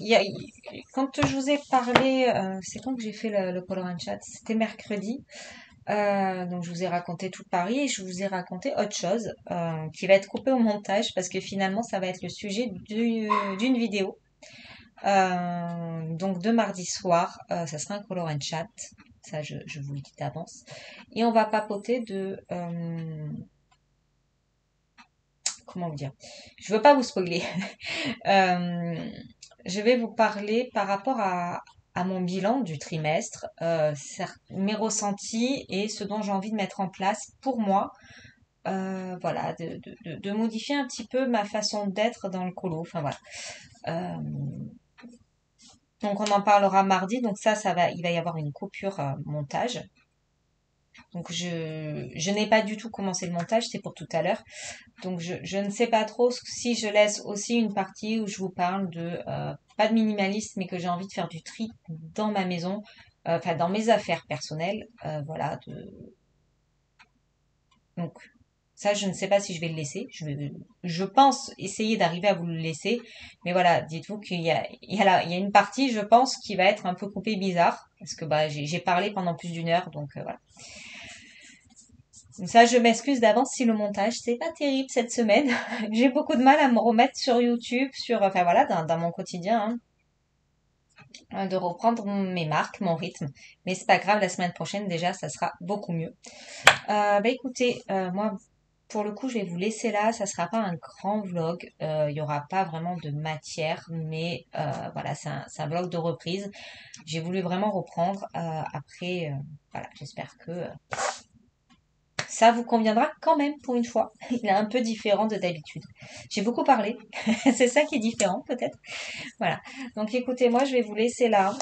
A: quand je vous ai parlé, c'est quand que j'ai fait le Color and Chat? C'était mercredi. Donc, je vous ai raconté tout Paris et je vous ai raconté autre chose qui va être coupé au montage parce que finalement, ça va être le sujet d'une vidéo. Donc, de mardi soir, ça sera un Color and Chat. Ça, je vous le dis d'avance. Et on va papoter comment vous dire? Je veux pas vous spoiler. Euh, je vais vous parler par rapport à mon bilan du trimestre, mes ressentis et ce dont j'ai envie de mettre en place pour moi. Voilà, de modifier un petit peu ma façon d'être dans le colo. Enfin voilà. Euh, donc on en parlera mardi. Donc il va y avoir une coupure montage. Donc je n'ai pas du tout commencé le montage, c'est pour tout à l'heure. Donc je ne sais pas trop si je laisse aussi une partie où je vous parle pas de minimaliste, mais que j'ai envie de faire du tri dans ma maison, enfin dans mes affaires personnelles. Voilà. Donc ça, je ne sais pas si je vais le laisser. Je pense essayer d'arriver à vous le laisser. Mais voilà, dites-vous qu'il y a une partie, je pense, qui va être un peu coupée bizarre. Parce que bah, j'ai parlé pendant plus d'une heure, donc voilà. Donc ça, je m'excuse d'avance si le montage, c'est pas terrible cette semaine. J'ai beaucoup de mal à me remettre sur YouTube, enfin voilà, dans mon quotidien, de reprendre mes marques, mon rythme. Mais c'est pas grave, la semaine prochaine, déjà, ça sera beaucoup mieux. Bah écoutez, moi, pour le coup, je vais vous laisser là. Ça sera pas un grand vlog. Il y aura pas vraiment de matière, mais voilà, c'est un vlog de reprise. J'ai voulu vraiment reprendre. Après, voilà, j'espère que ça vous conviendra quand même pour une fois. Il est un peu différent de d'habitude. J'ai beaucoup parlé. C'est ça qui est différent peut-être. Voilà. Donc écoutez, moi je vais vous laisser là.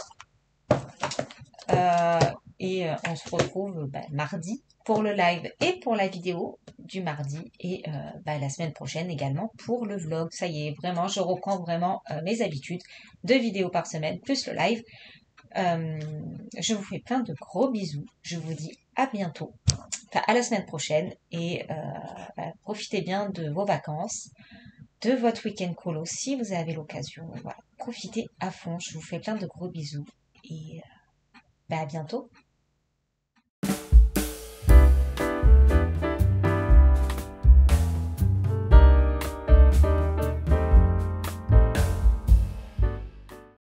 A: Euh, et on se retrouve mardi pour le live et pour la vidéo du mardi. Et la semaine prochaine également pour le vlog. Ça y est, vraiment, je reprends vraiment mes habitudes. 2 vidéos par semaine plus le live. Je vous fais plein de gros bisous. Je vous dis à bientôt. Enfin, à la semaine prochaine et profitez bien de vos vacances, de votre week-end colo si vous avez l'occasion. Voilà, profitez à fond. Je vous fais plein de gros bisous et à bientôt.